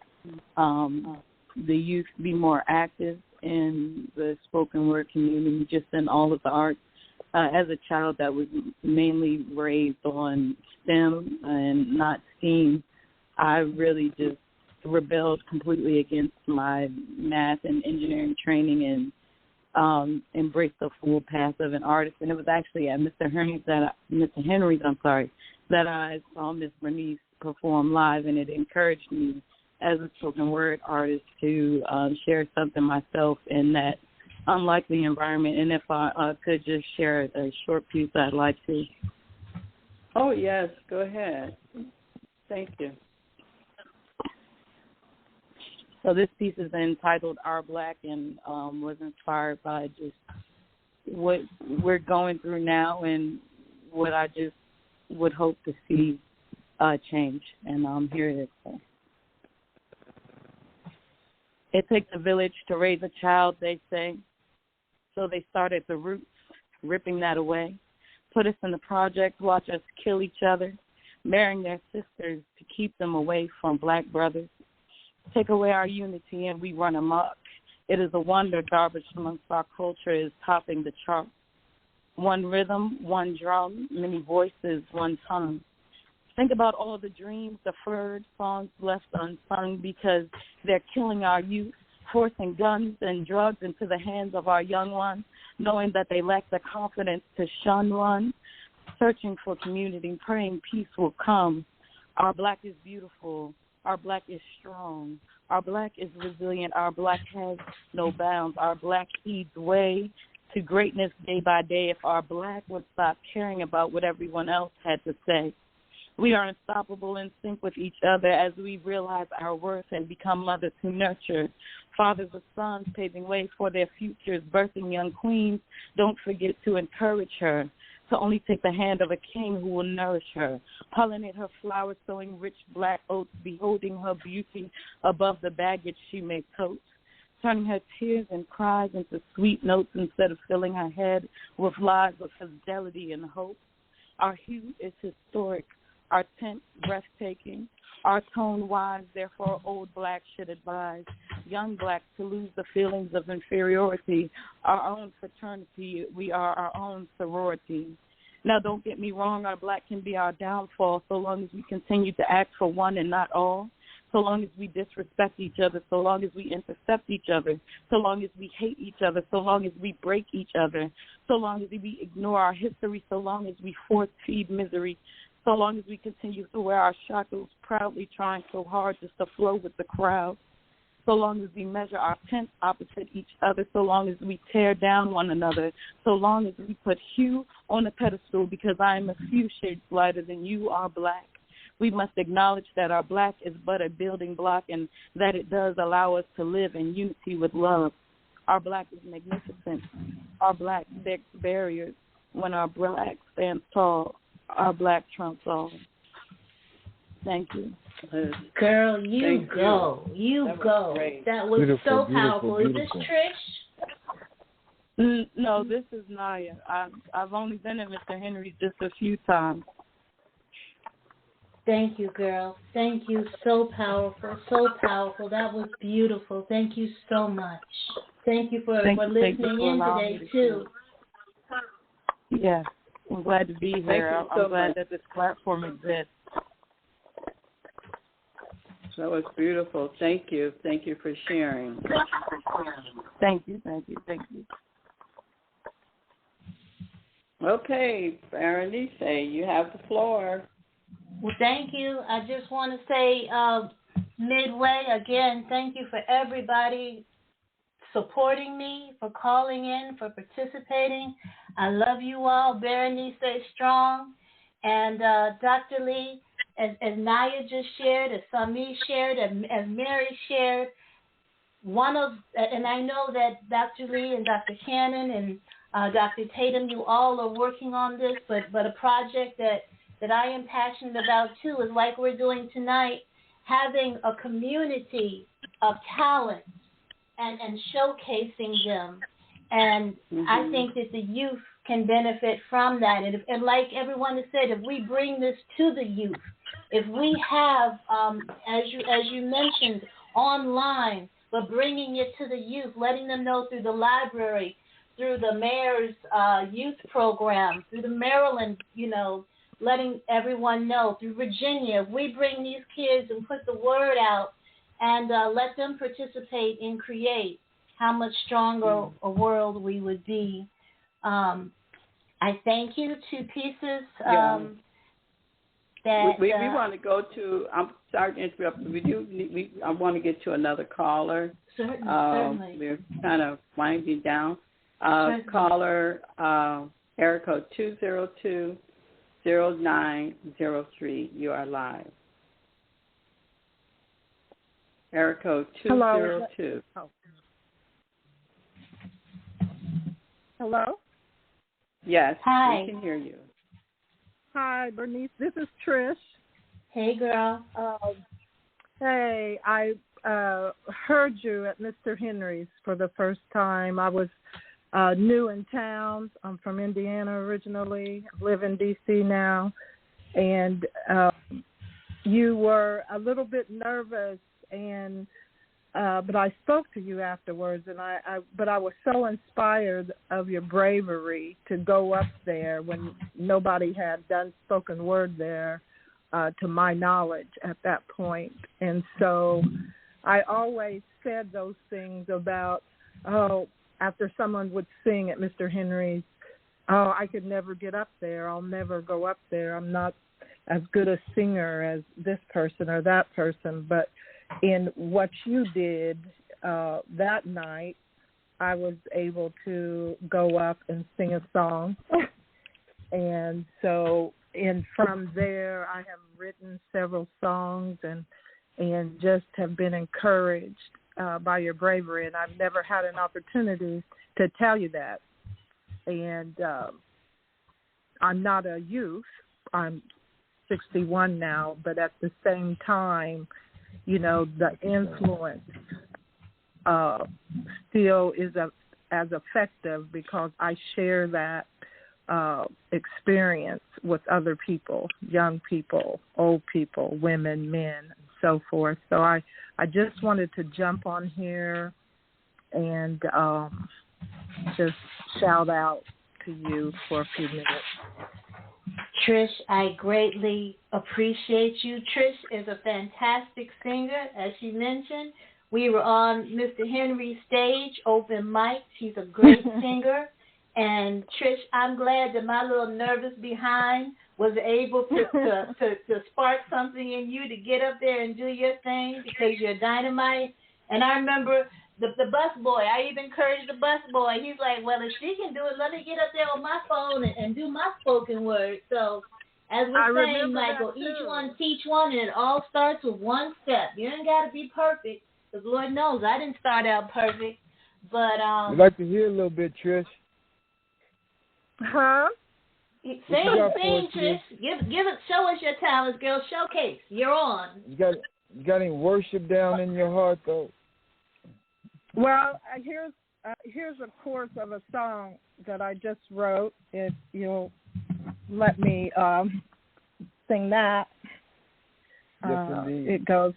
Speaker 12: the youth be more active in the spoken word community, just in all of the arts. As a child that was mainly raised on STEM and not STEAM, I really just rebelled completely against my math and engineering training and embraced the full path of an artist. And it was actually at Mr. Henry's that I saw Miss Berenice perform live, and it encouraged me as a spoken word artist to share something myself in that unlikely environment. And if I could just share a short piece, I'd like to.
Speaker 5: Oh, yes, go ahead. Thank you.
Speaker 12: So this piece is entitled Our Black and was inspired by just what we're going through now and what I just would hope to see change. And here it is. It takes a village to raise a child, they say. So they start at the roots, ripping that away. Put us in the project, watch us kill each other, marrying their sisters to keep them away from black brothers. Take away our unity and we run amok. It is a wonder garbage amongst our culture is topping the chart. One rhythm, one drum, many voices, one tongue. Think about all the dreams deferred, songs left unsung because they're killing our youth, forcing guns and drugs into the hands of our young ones, knowing that they lack the confidence to shun one, searching for community, praying peace will come. Our black is beautiful. Our black is strong. Our black is resilient. Our black has no bounds. Our black leads way to greatness day by day. If our black would stop caring about what everyone else had to say. We are unstoppable in sync with each other as we realize our worth and become mothers who nurture. Fathers of sons paving way for their futures, birthing young queens. Don't forget to encourage her. To only take the hand of a king who will nourish her, pollinate her flowers, sowing rich black oats, beholding her beauty above the baggage she may tote, turning her tears and cries into sweet notes instead of filling her head with lies of fidelity and hope. Our hue is historic, our tint breathtaking, our tone wise, therefore old black should advise young blacks to lose the feelings of inferiority, our own fraternity, we are our own sorority. Now, don't get me wrong, our black can be our downfall so long as we continue to act for one and not all, so long as we disrespect each other, so long as we intercept each other, so long as we hate each other, so long as we break each other, so long as we ignore our history, so long as we force-feed misery, so long as we continue to wear our shackles, proudly trying so hard just to flow with the crowd, so long as we measure our tents opposite each other, so long as we tear down one another, so long as we put hue on a pedestal because I am a few shades lighter than you are black. We must acknowledge that our black is but a building block and that it does allow us to live in unity with love. Our black is magnificent. Our black breaks barriers. When our black stands tall, our black trumps all. Thank you.
Speaker 6: Girl, you go. You go. That was
Speaker 7: beautiful,
Speaker 6: so
Speaker 7: beautiful,
Speaker 6: powerful.
Speaker 7: beautiful.
Speaker 6: Is this Trish?
Speaker 12: No, this is Naya. I've only been at Mr. Henry's just a few times.
Speaker 6: Thank you, girl. Thank you. So powerful. So powerful. That was beautiful. Thank you so much. Thank you for listening in today, too.
Speaker 12: Yeah, I'm glad to be here. I'm glad that this platform exists.
Speaker 5: That was beautiful. Thank you. Thank you for sharing.
Speaker 12: Thank you.
Speaker 5: Okay, Berenice, you have the floor.
Speaker 6: Well, thank you. I just want to say midway, again, thank you for everybody supporting me, for calling in, for participating. I love you all. Berenice, stay strong. And Dr. Lee, as Naya just shared, as Sami shared, as Mary shared, and I know that Dr. Lee and Dr. Cannon and Dr. Tatum, you all are working on this, but a project that I am passionate about too is like we're doing tonight, having a community of talent and showcasing them. And I think that the youth can benefit from that. And like everyone has said, if we bring this to the youth, if we have, as you mentioned, online, but bringing it to the youth, letting them know through the library, through the mayor's youth program, through the Maryland, letting everyone know, through Virginia, if we bring these kids and put the word out and let them participate and create, how much stronger a world we would be. I thank you, Two Pieces.
Speaker 5: We want to go to. I'm sorry to interrupt. I want to get to another caller.
Speaker 6: Certainly.
Speaker 5: We're kind of winding down. Caller area code 202-0903. You are live. Area code 202.
Speaker 13: Hello. Hello?
Speaker 5: Yes.
Speaker 6: Hi.
Speaker 5: We can hear you.
Speaker 13: Hi, Bernice. This is Trish.
Speaker 6: Hey, girl.
Speaker 13: Hey, I heard you at Mr. Henry's for the first time. I was new in town. I'm from Indiana originally. I live in D.C. now. And you were a little bit nervous, and but I spoke to you afterwards, and but I was so inspired of your bravery to go up there when nobody had done spoken word there, to my knowledge at that point. And so I always said those things about, after someone would sing at Mr. Henry's, I could never get up there. I'll never go up there. I'm not as good a singer as this person or that person. But in what you did that night, I was able to go up and sing a song. And so from there, I have written several songs and just have been encouraged by your bravery. And I've never had an opportunity to tell you that. And I'm not a youth. I'm 61 now, but at the same time, the influence still is as effective because I share that experience with other people, young people, old people, women, men, and so forth. So I just wanted to jump on here and just shout out to you for a few minutes.
Speaker 6: Trish, I greatly appreciate you. Trish is a fantastic singer, as she mentioned. We were on Mr. Henry's stage, open mic. She's a great singer. And Trish, I'm glad that my little nervous behind was able to spark something in you to get up there and do your thing because you're dynamite. And I remember the bus boy, I even encouraged the bus boy. He's like, well, if she can do it, let me get up there on my phone and do my spoken word. So as we're saying, Michael, each one teach one, and it all starts with one step. You ain't got to be perfect, because Lord knows I didn't start out perfect. But
Speaker 7: we'd like to hear a little bit, Trish.
Speaker 13: Huh?
Speaker 6: Sing, Trish. Give it. Show us your talents, girl. Showcase. You're on.
Speaker 7: You got any worship down in your heart, though?
Speaker 13: Well, here's a chorus of a song that I just wrote. If you'll let me sing that.
Speaker 7: Yes, indeed.
Speaker 13: It goes,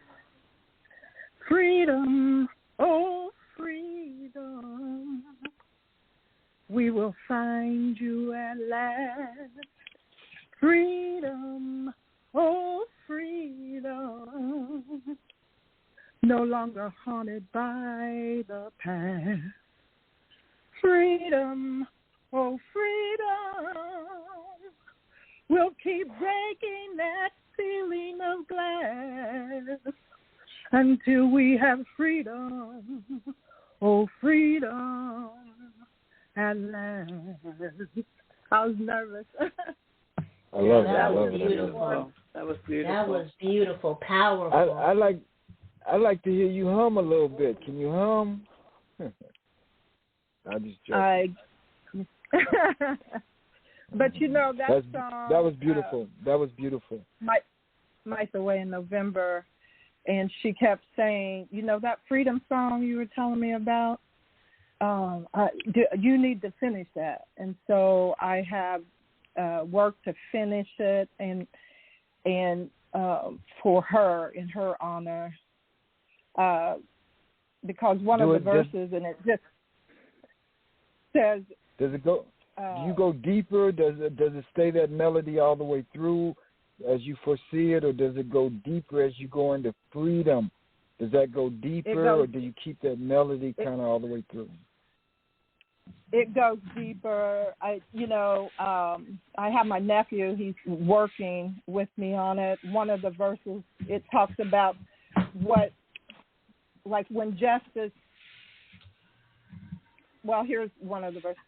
Speaker 13: freedom, oh freedom, we will find you at last. Freedom, oh freedom, no longer haunted by the past. Freedom, oh freedom, we'll keep breaking that ceiling of glass until we have freedom, oh freedom at last. I was nervous.
Speaker 7: I love
Speaker 6: that.
Speaker 7: That
Speaker 6: was
Speaker 7: was
Speaker 6: beautiful.
Speaker 5: That was beautiful.
Speaker 6: That was beautiful, powerful.
Speaker 7: I like to hear you hum a little bit. Can you hum? I just joking.
Speaker 13: But that song.
Speaker 7: That was beautiful. That was beautiful.
Speaker 13: Mike's away in November, and she kept saying, that freedom song you were telling me about. you need to finish that. And so I have worked to finish it and for her, in her honor, because one of the verses, and it just says,
Speaker 7: does it go? Do you go deeper? Does it stay that melody all the way through as you foresee it, or does it go deeper as you go into freedom? Does that go deeper, or do you keep that melody kind of all the way through?
Speaker 13: It goes deeper. I have my nephew. He's working with me on it. One of the verses, it talks about when justice. Well, here's one of the verses.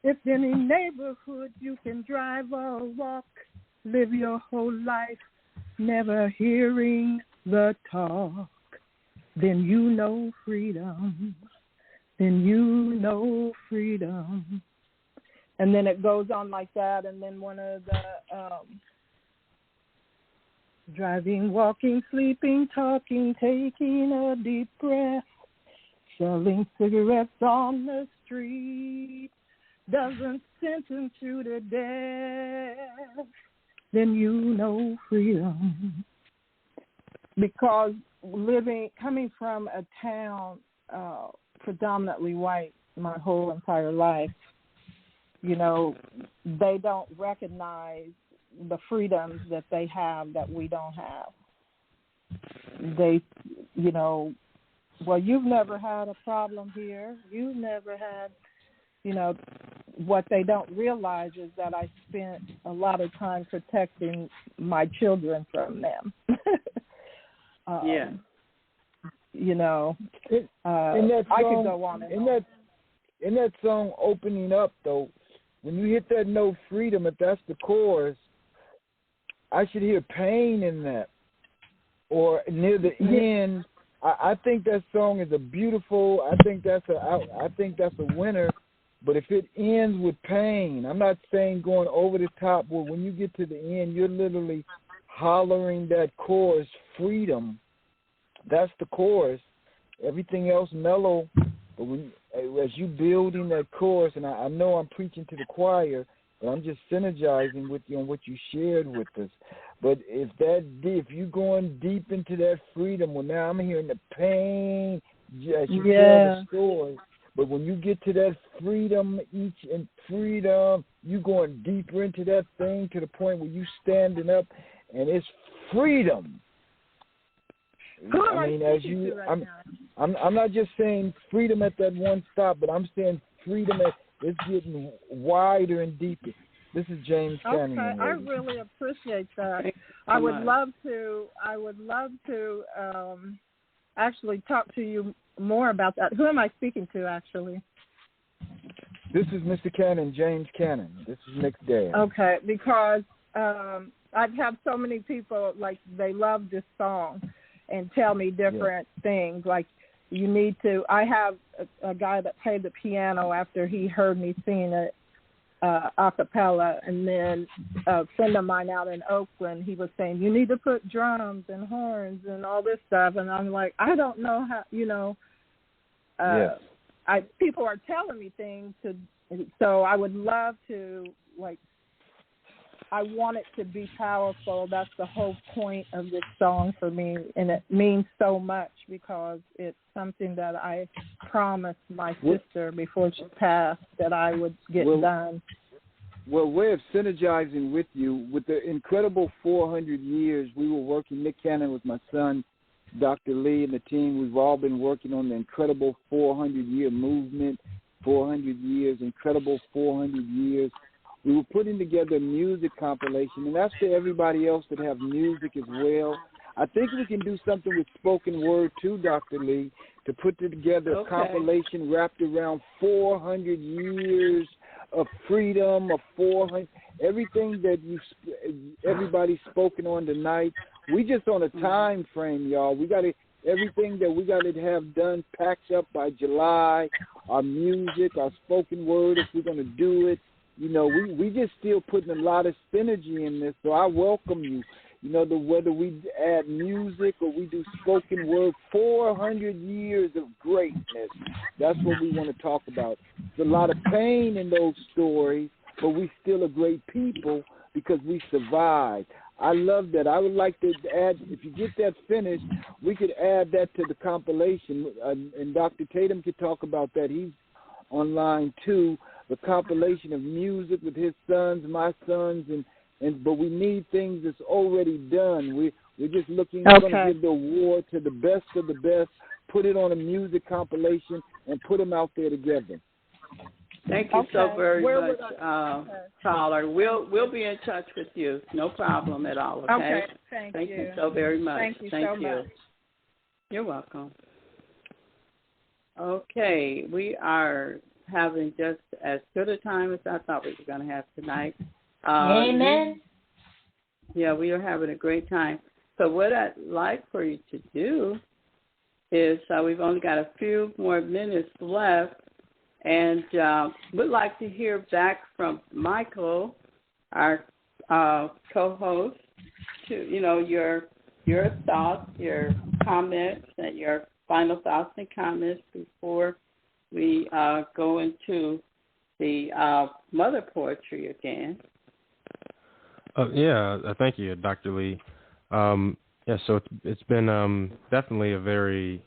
Speaker 13: If any neighborhood you can drive or walk, live your whole life never hearing the talk, then you know freedom. Then you know freedom. And then it goes on like that. And then one of the driving, walking, sleeping, talking, taking a deep breath, selling cigarettes on the street doesn't sentence you to death, then you know freedom. Because coming from a town predominantly white my whole entire life, they don't recognize the freedoms that they have that we don't have. They, well, you've never had a problem here. You've never had, what they don't realize is that I spent a lot of time protecting my children from them.
Speaker 5: Yeah.
Speaker 13: I could go on and on.
Speaker 7: In that song, Opening Up, though, when you hit that note freedom, if that's the chorus, I should hear pain in that. Or near the end, I think that song is I think that's a winner. But if it ends with pain, I'm not saying going over the top, but when you get to the end, you're literally hollering that chorus, freedom. That's the chorus. Everything else mellow. But as you building that chorus, and I know I'm preaching to the choir, but I'm just synergizing with you on what you shared with us. But if you're going deep into that freedom, well, now I'm hearing the pain as you tell the story. But when you get to that freedom, you going deeper into that thing to the point where you standing up, and it's freedom. I'm not just saying freedom at that one stop, but I'm saying freedom it's getting wider and deeper. This is James Cannon.
Speaker 13: Okay, I really appreciate that. I would love to actually talk to you more about that. Who am I speaking to, actually?
Speaker 7: This is Mr. Cannon, James Cannon. This is Nick's dad.
Speaker 13: Okay, because I've had so many people, they love this song and tell me different things. You need to, I have a guy that played the piano after he heard me sing it a cappella, and then a friend of mine out in Oakland, he was saying, you need to put drums and horns and all this stuff, and I'm like, I don't know how, people are telling me things, so I would love to, I want it to be powerful. That's the whole point of this song for me, and it means so much because it's something that I promised my sister before she passed that I would get done.
Speaker 7: Well, way of synergizing with you, with the incredible 400 years we were working, Nick Cannon with my son, Dr. Lee, and the team, we've all been working on the incredible 400-year movement, 400 years, incredible 400 years. We were putting together a music compilation, and that's for everybody else that have music as well. I think we can do something with spoken word too, Dr. Lee, to put together a compilation wrapped around 400 years of freedom, of 400, everything that everybody's spoken on tonight. We just on a time frame, y'all. We got everything that we got to have done, packed up by July. Our music, our spoken word, if we're going to do it. We just still putting a lot of synergy in this, so I welcome you. whether we add music or we do spoken word, 400 years of greatness. That's what we want to talk about. There's a lot of pain in those stories, but we still are great people because we survived. I love that. I would like to add, if you get that finished, we could add that to the compilation, and Dr. Tatum could talk about that. He's online too, the compilation of music with his sons, my sons, but we need things that's already done. We're just looking to give the award to the best of the best, put it on a music compilation, and put them out there together.
Speaker 5: Thank you so very much, caller. We'll be in touch with you. No problem at all. Okay. Thank you so very much.
Speaker 13: Thank you so much.
Speaker 5: You're welcome. Okay, we are having just as good a time as I thought we were going to have tonight.
Speaker 6: Amen.
Speaker 5: Yeah, we are having a great time. So what I'd like for you to do is we've only got a few more minutes left. And we'd like to hear back from Michael, our co-host, to your thoughts, your comments, and your final thoughts and comments before we go into the mother poetry again.
Speaker 4: Thank you, Dr. Lee. So it's been definitely a very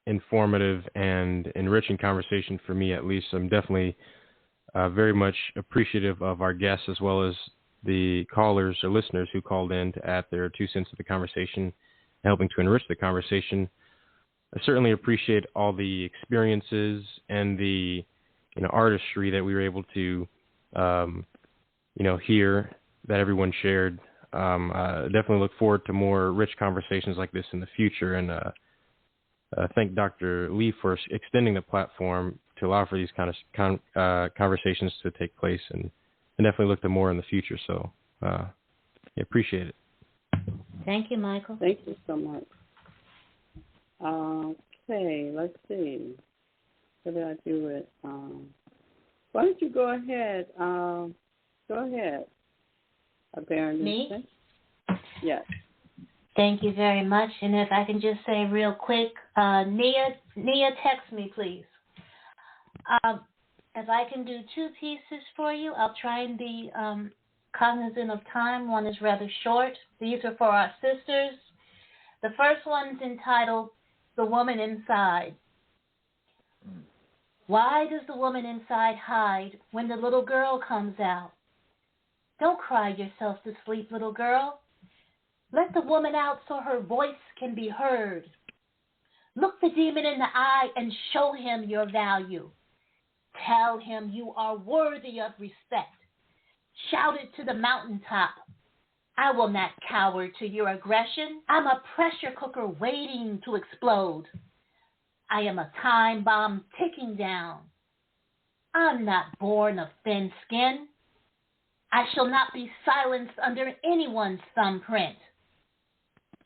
Speaker 4: informative and enriching conversation for me, at least. I'm definitely very much appreciative of our guests as well as the callers or listeners who called in to add their 2 cents to the conversation, helping to enrich the conversation. I certainly appreciate all the experiences and the artistry that we were able to hear that everyone shared. I definitely look forward to more rich conversations like this in the future, and thank Dr. Lee for extending the platform to allow for these kind of conversations to take place, and definitely look to more in the future. So, appreciate it.
Speaker 6: Thank you, Michael.
Speaker 5: Thank you so much. Okay, let's see. What did I do with? Why don't you go ahead? Go ahead, Berenice.
Speaker 6: Me?
Speaker 5: Yes.
Speaker 6: Thank you very much. And if I can just say real quick, Nia, text me, please. If I can do 2 pieces for you, I'll try and be cognizant of time. One is rather short. These are for our sisters. The first one's entitled The Woman Inside. Why does the woman inside hide when the little girl comes out? Don't cry yourself to sleep, little girl. Let the woman out so her voice can be heard. Look the demon in the eye and show him your value. Tell him you are worthy of respect. Shout it to the mountaintop. I will not cower to your aggression. I'm a pressure cooker waiting to explode. I am a time bomb ticking down. I'm not born of thin skin. I shall not be silenced under anyone's thumbprint.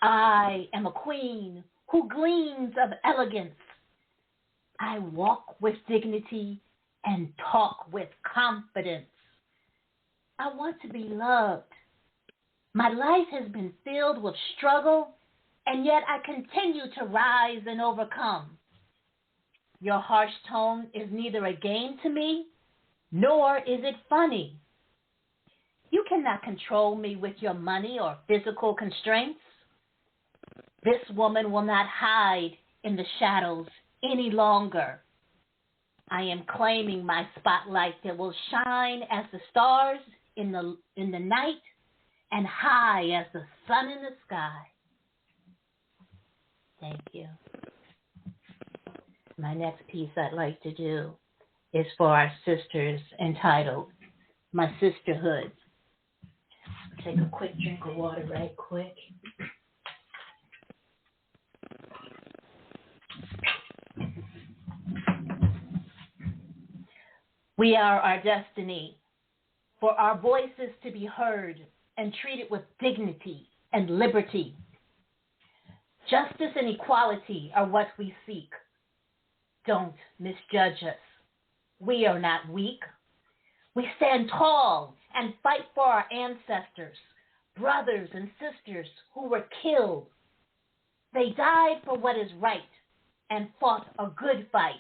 Speaker 6: I am a queen who gleams of elegance. I walk with dignity and talk with confidence. I want to be loved. My life has been filled with struggle, and yet I continue to rise and overcome. Your harsh tone is neither a game to me, nor is it funny. You cannot control me with your money or physical constraints. This woman will not hide in the shadows any longer. I am claiming my spotlight that will shine as the stars in the night and high as the sun in the sky. Thank you. My next piece I'd like to do is for our sisters, entitled My Sisterhood. Take a quick drink of water right quick. We are our destiny, for our voices to be heard and treated with dignity and liberty. Justice and equality are what we seek. Don't misjudge us. We are not weak. We stand tall and fight for our ancestors, brothers and sisters who were killed. They died for what is right and fought a good fight.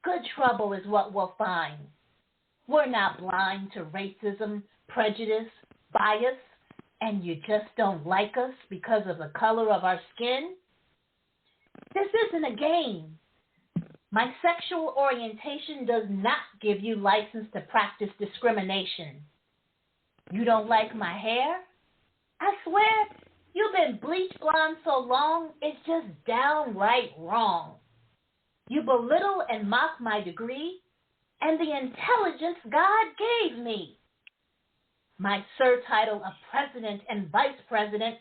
Speaker 6: Good trouble is what we'll find. We're not blind to racism, prejudice, bias, and you just don't like us because of the color of our skin. This isn't a game. My sexual orientation does not give you license to practice discrimination. You don't like my hair? I swear, you've been bleach blonde so long, it's just downright wrong. You belittle and mock my degree and the intelligence God gave me. My sir title of president and vice president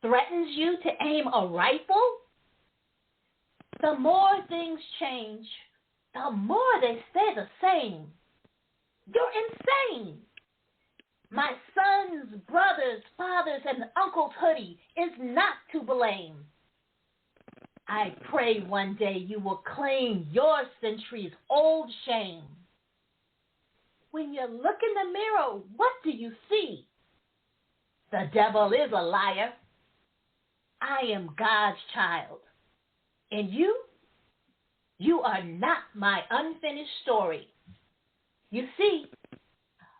Speaker 6: threatens you to aim a rifle? The more things change, the more they stay the same. You're insane. My sons, brothers, fathers, and uncles' hoodie is not to blame. I pray one day you will claim your centuries' old shame. When you look in the mirror, what do you see? The devil is a liar. I am God's child. And you are not my unfinished story. You see,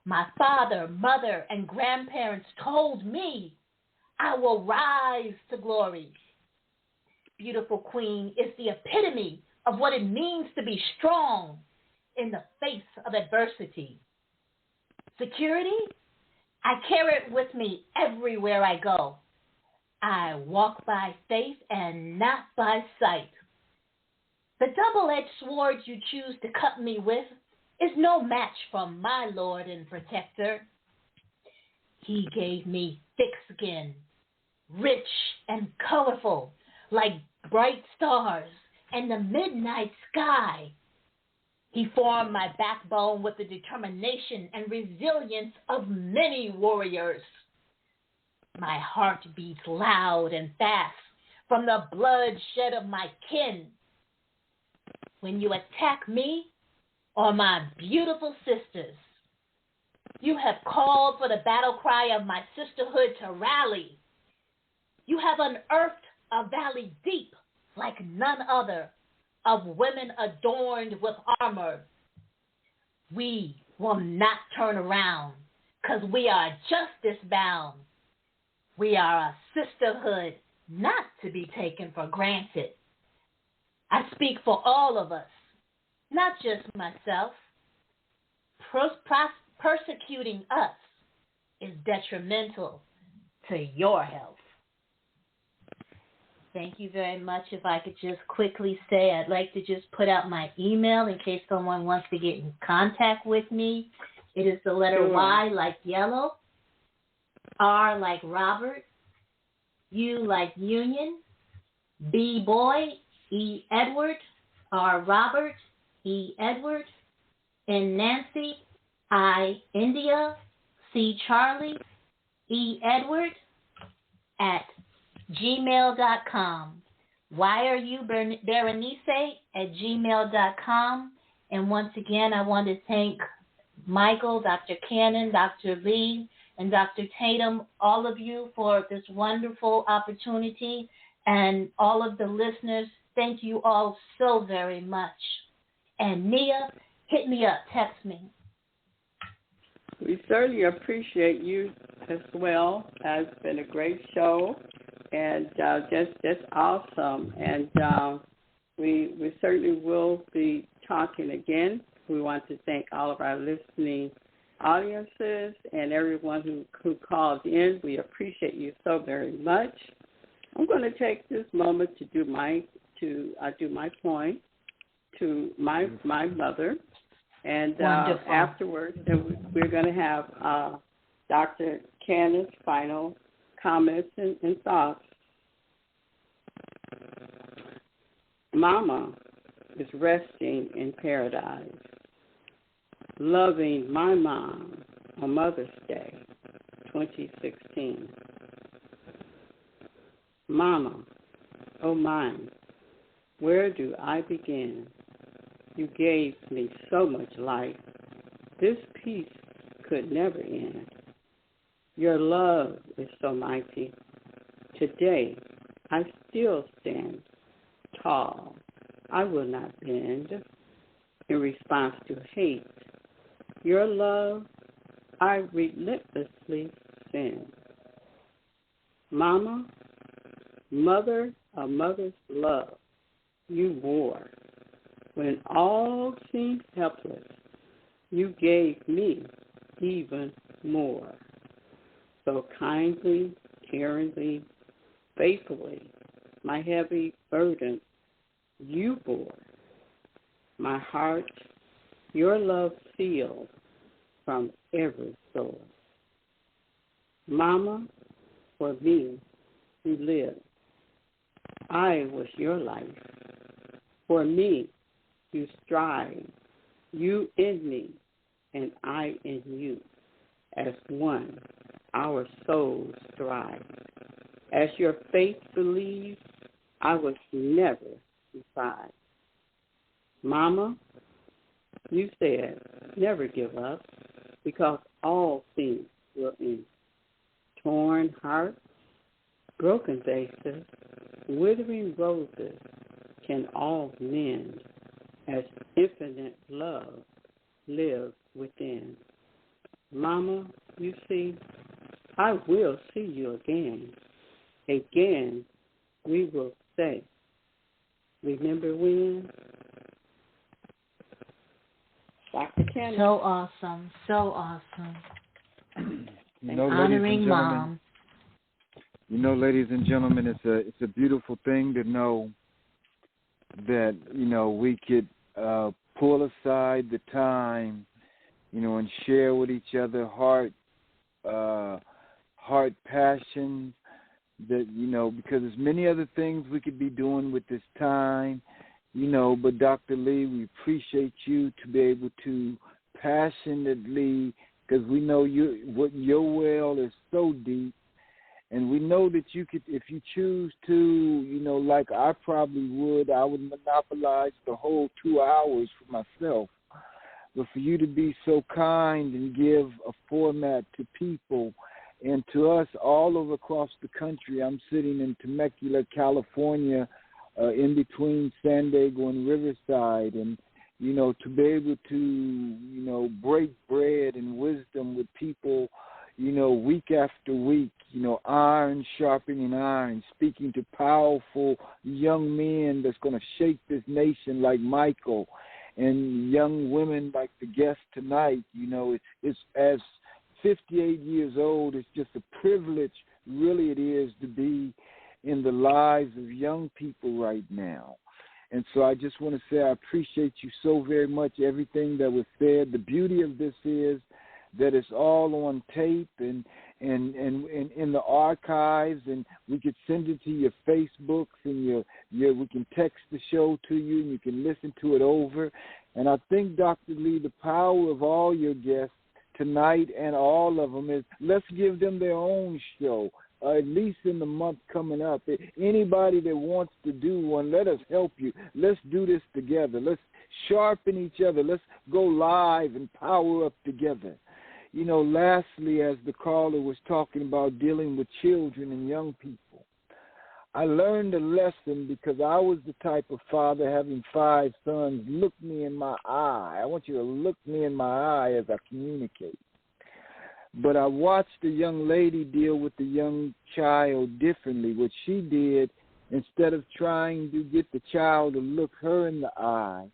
Speaker 6: my father, mother, and grandparents told me I will rise to glory. Beautiful Queen is the epitome of what it means to be strong in the face of adversity. Security, I carry it with me everywhere I go. I walk by faith and not by sight. The double-edged sword you choose to cut me with is no match for my Lord and Protector. He gave me thick skin, rich and colorful, like bright stars and the midnight sky. He formed my backbone with the determination and resilience of many warriors. My heart beats loud and fast from the bloodshed of my kin. When you attack me or my beautiful sisters, you have called for the battle cry of my sisterhood to rally. You have unearthed a valley deep like none other of women adorned with armor. We will not turn around because we are justice bound. We are a sisterhood not to be taken for granted. I speak for all of us, not just myself. Persecuting us is detrimental to your health. Thank you very much. If I could just quickly say, I'd like to just put out my email in case someone wants to get in contact with me. It is the letter Y like yellow, R like Robert, U like Union, B boy, E Edward, R Robert, E Edward, N Nancy, I India, C Charlie, E Edward, at gmail.com. Why are you Berenice at gmail.com? And once again, I want to thank Michael, Dr. Cannon, Dr. Lee, and Dr. Tatum, all of you for this wonderful opportunity. And all of the listeners, thank you all so very much. And Nia, hit me up, text me.
Speaker 5: We certainly appreciate you as well. It's been a great show and just awesome. And we certainly will be talking again. We want to thank all of our listening audiences and everyone who called in. We appreciate you so very much. I'm going to take this moment to do my point to my mother. And afterwards, we're going to have Dr. Cannon's final comments and thoughts. Mama is resting in paradise, loving my mom on Mother's Day, 2016. Mama, oh mine, where do I begin? You gave me so much life. This peace could never end. Your love is so mighty. Today, I still stand tall. I will not bend in response to hate. Your love, I relentlessly send. Mama, mother, a mother's love, you wore. When all seemed helpless, you gave me even more. So kindly, caringly, faithfully, my heavy burden you bore. My heart, your love sealed from every soul. Mama, for me who lived, I was your life. For me, you strive, you in me, and I in you. As one, our souls thrive. As your faith believes, I was never defied. Mama, you said, never give up, because all things will end. Torn hearts, broken vases, withering roses can all mend, as infinite love lives within. Mama, you see, I will see you again. Again, we will say, remember when? Dr. Kennedy.
Speaker 6: So awesome, so awesome.
Speaker 7: Honoring
Speaker 6: Mom.
Speaker 7: Ladies and gentlemen, it's a beautiful thing to know that, we could pull aside the time, and share with each other heart passions that, because there's many other things we could be doing with this time, but Dr. Lee, we appreciate you to be able to passionately, because we know what your well is so deep, and we know that you could, if you choose to, like I probably would, I would monopolize the whole 2 hours for myself. But for you to be so kind and give a format to people and to us all over across the country. I'm sitting in Temecula, California, in between San Diego and Riverside, and to be able to break bread and wisdom with people, week after week, iron sharpening iron, speaking to powerful young men that's going to shake this nation like Michael, and young women like the guest tonight. It's as 58 years old, it's just a privilege, really it is, to be in the lives of young people right now. And so I just want to say I appreciate you so very much, everything that was said. The beauty of this is that it's all on tape and in the archives, and we could send it to your Facebooks, and we can text the show to you, and you can listen to it over. And I think, Dr. Lee, the power of all your guests tonight and all of them is, let's give them their own show, at least in the month coming up. Anybody that wants to do one, let us help you. Let's do this together. Let's sharpen each other. Let's go live and power up together. Lastly, as the caller was talking about dealing with children and young people, I learned a lesson because I was the type of father, having 5 sons. Look me in my eye. I want you to look me in my eye as I communicate. But I watched the young lady deal with the young child differently. What she did, instead of trying to get the child to look her in the eye,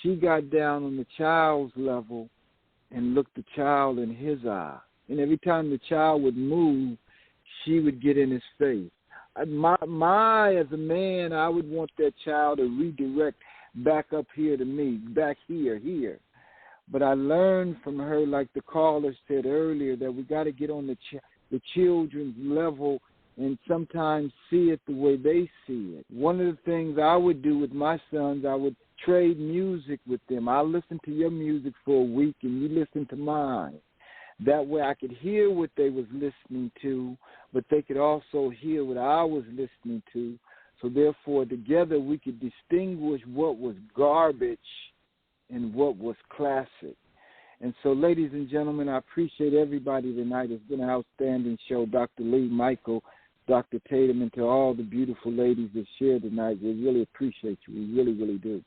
Speaker 7: she got down on the child's level and looked the child in his eye. And every time the child would move, she would get in his face. As a man, I would want that child to redirect back up here to me, back here. But I learned from her, like the caller said earlier, that we got to get on the children's level and sometimes see it the way they see it. One of the things I would do with my sons, I would trade music with them. I'll listen to your music for a week and you listen to mine. That way I could hear what they was listening to, but they could also hear what I was listening to. So therefore, together we could distinguish what was garbage and what was classic. And so, ladies and gentlemen, I appreciate everybody tonight. It's been an outstanding show. Dr. Lee, Michael, Dr. Tatum, and to all the beautiful ladies that shared tonight, we really appreciate you. We really, really do.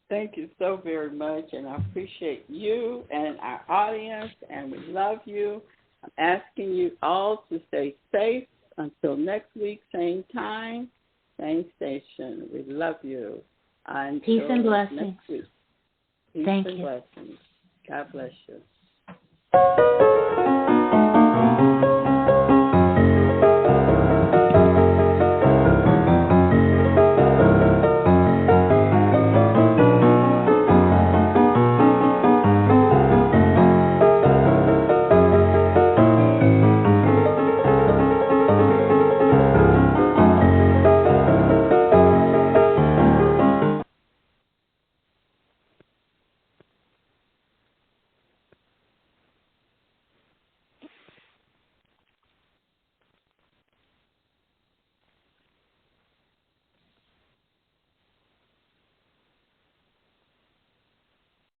Speaker 5: Thank you so very much, and I appreciate you and our audience, and we love you. I'm asking you all to stay safe until next week, same time, same station. We love you.
Speaker 6: Peace and blessings.
Speaker 5: Next week. Peace
Speaker 6: Thank
Speaker 5: and
Speaker 6: you.
Speaker 5: blessings. God bless you.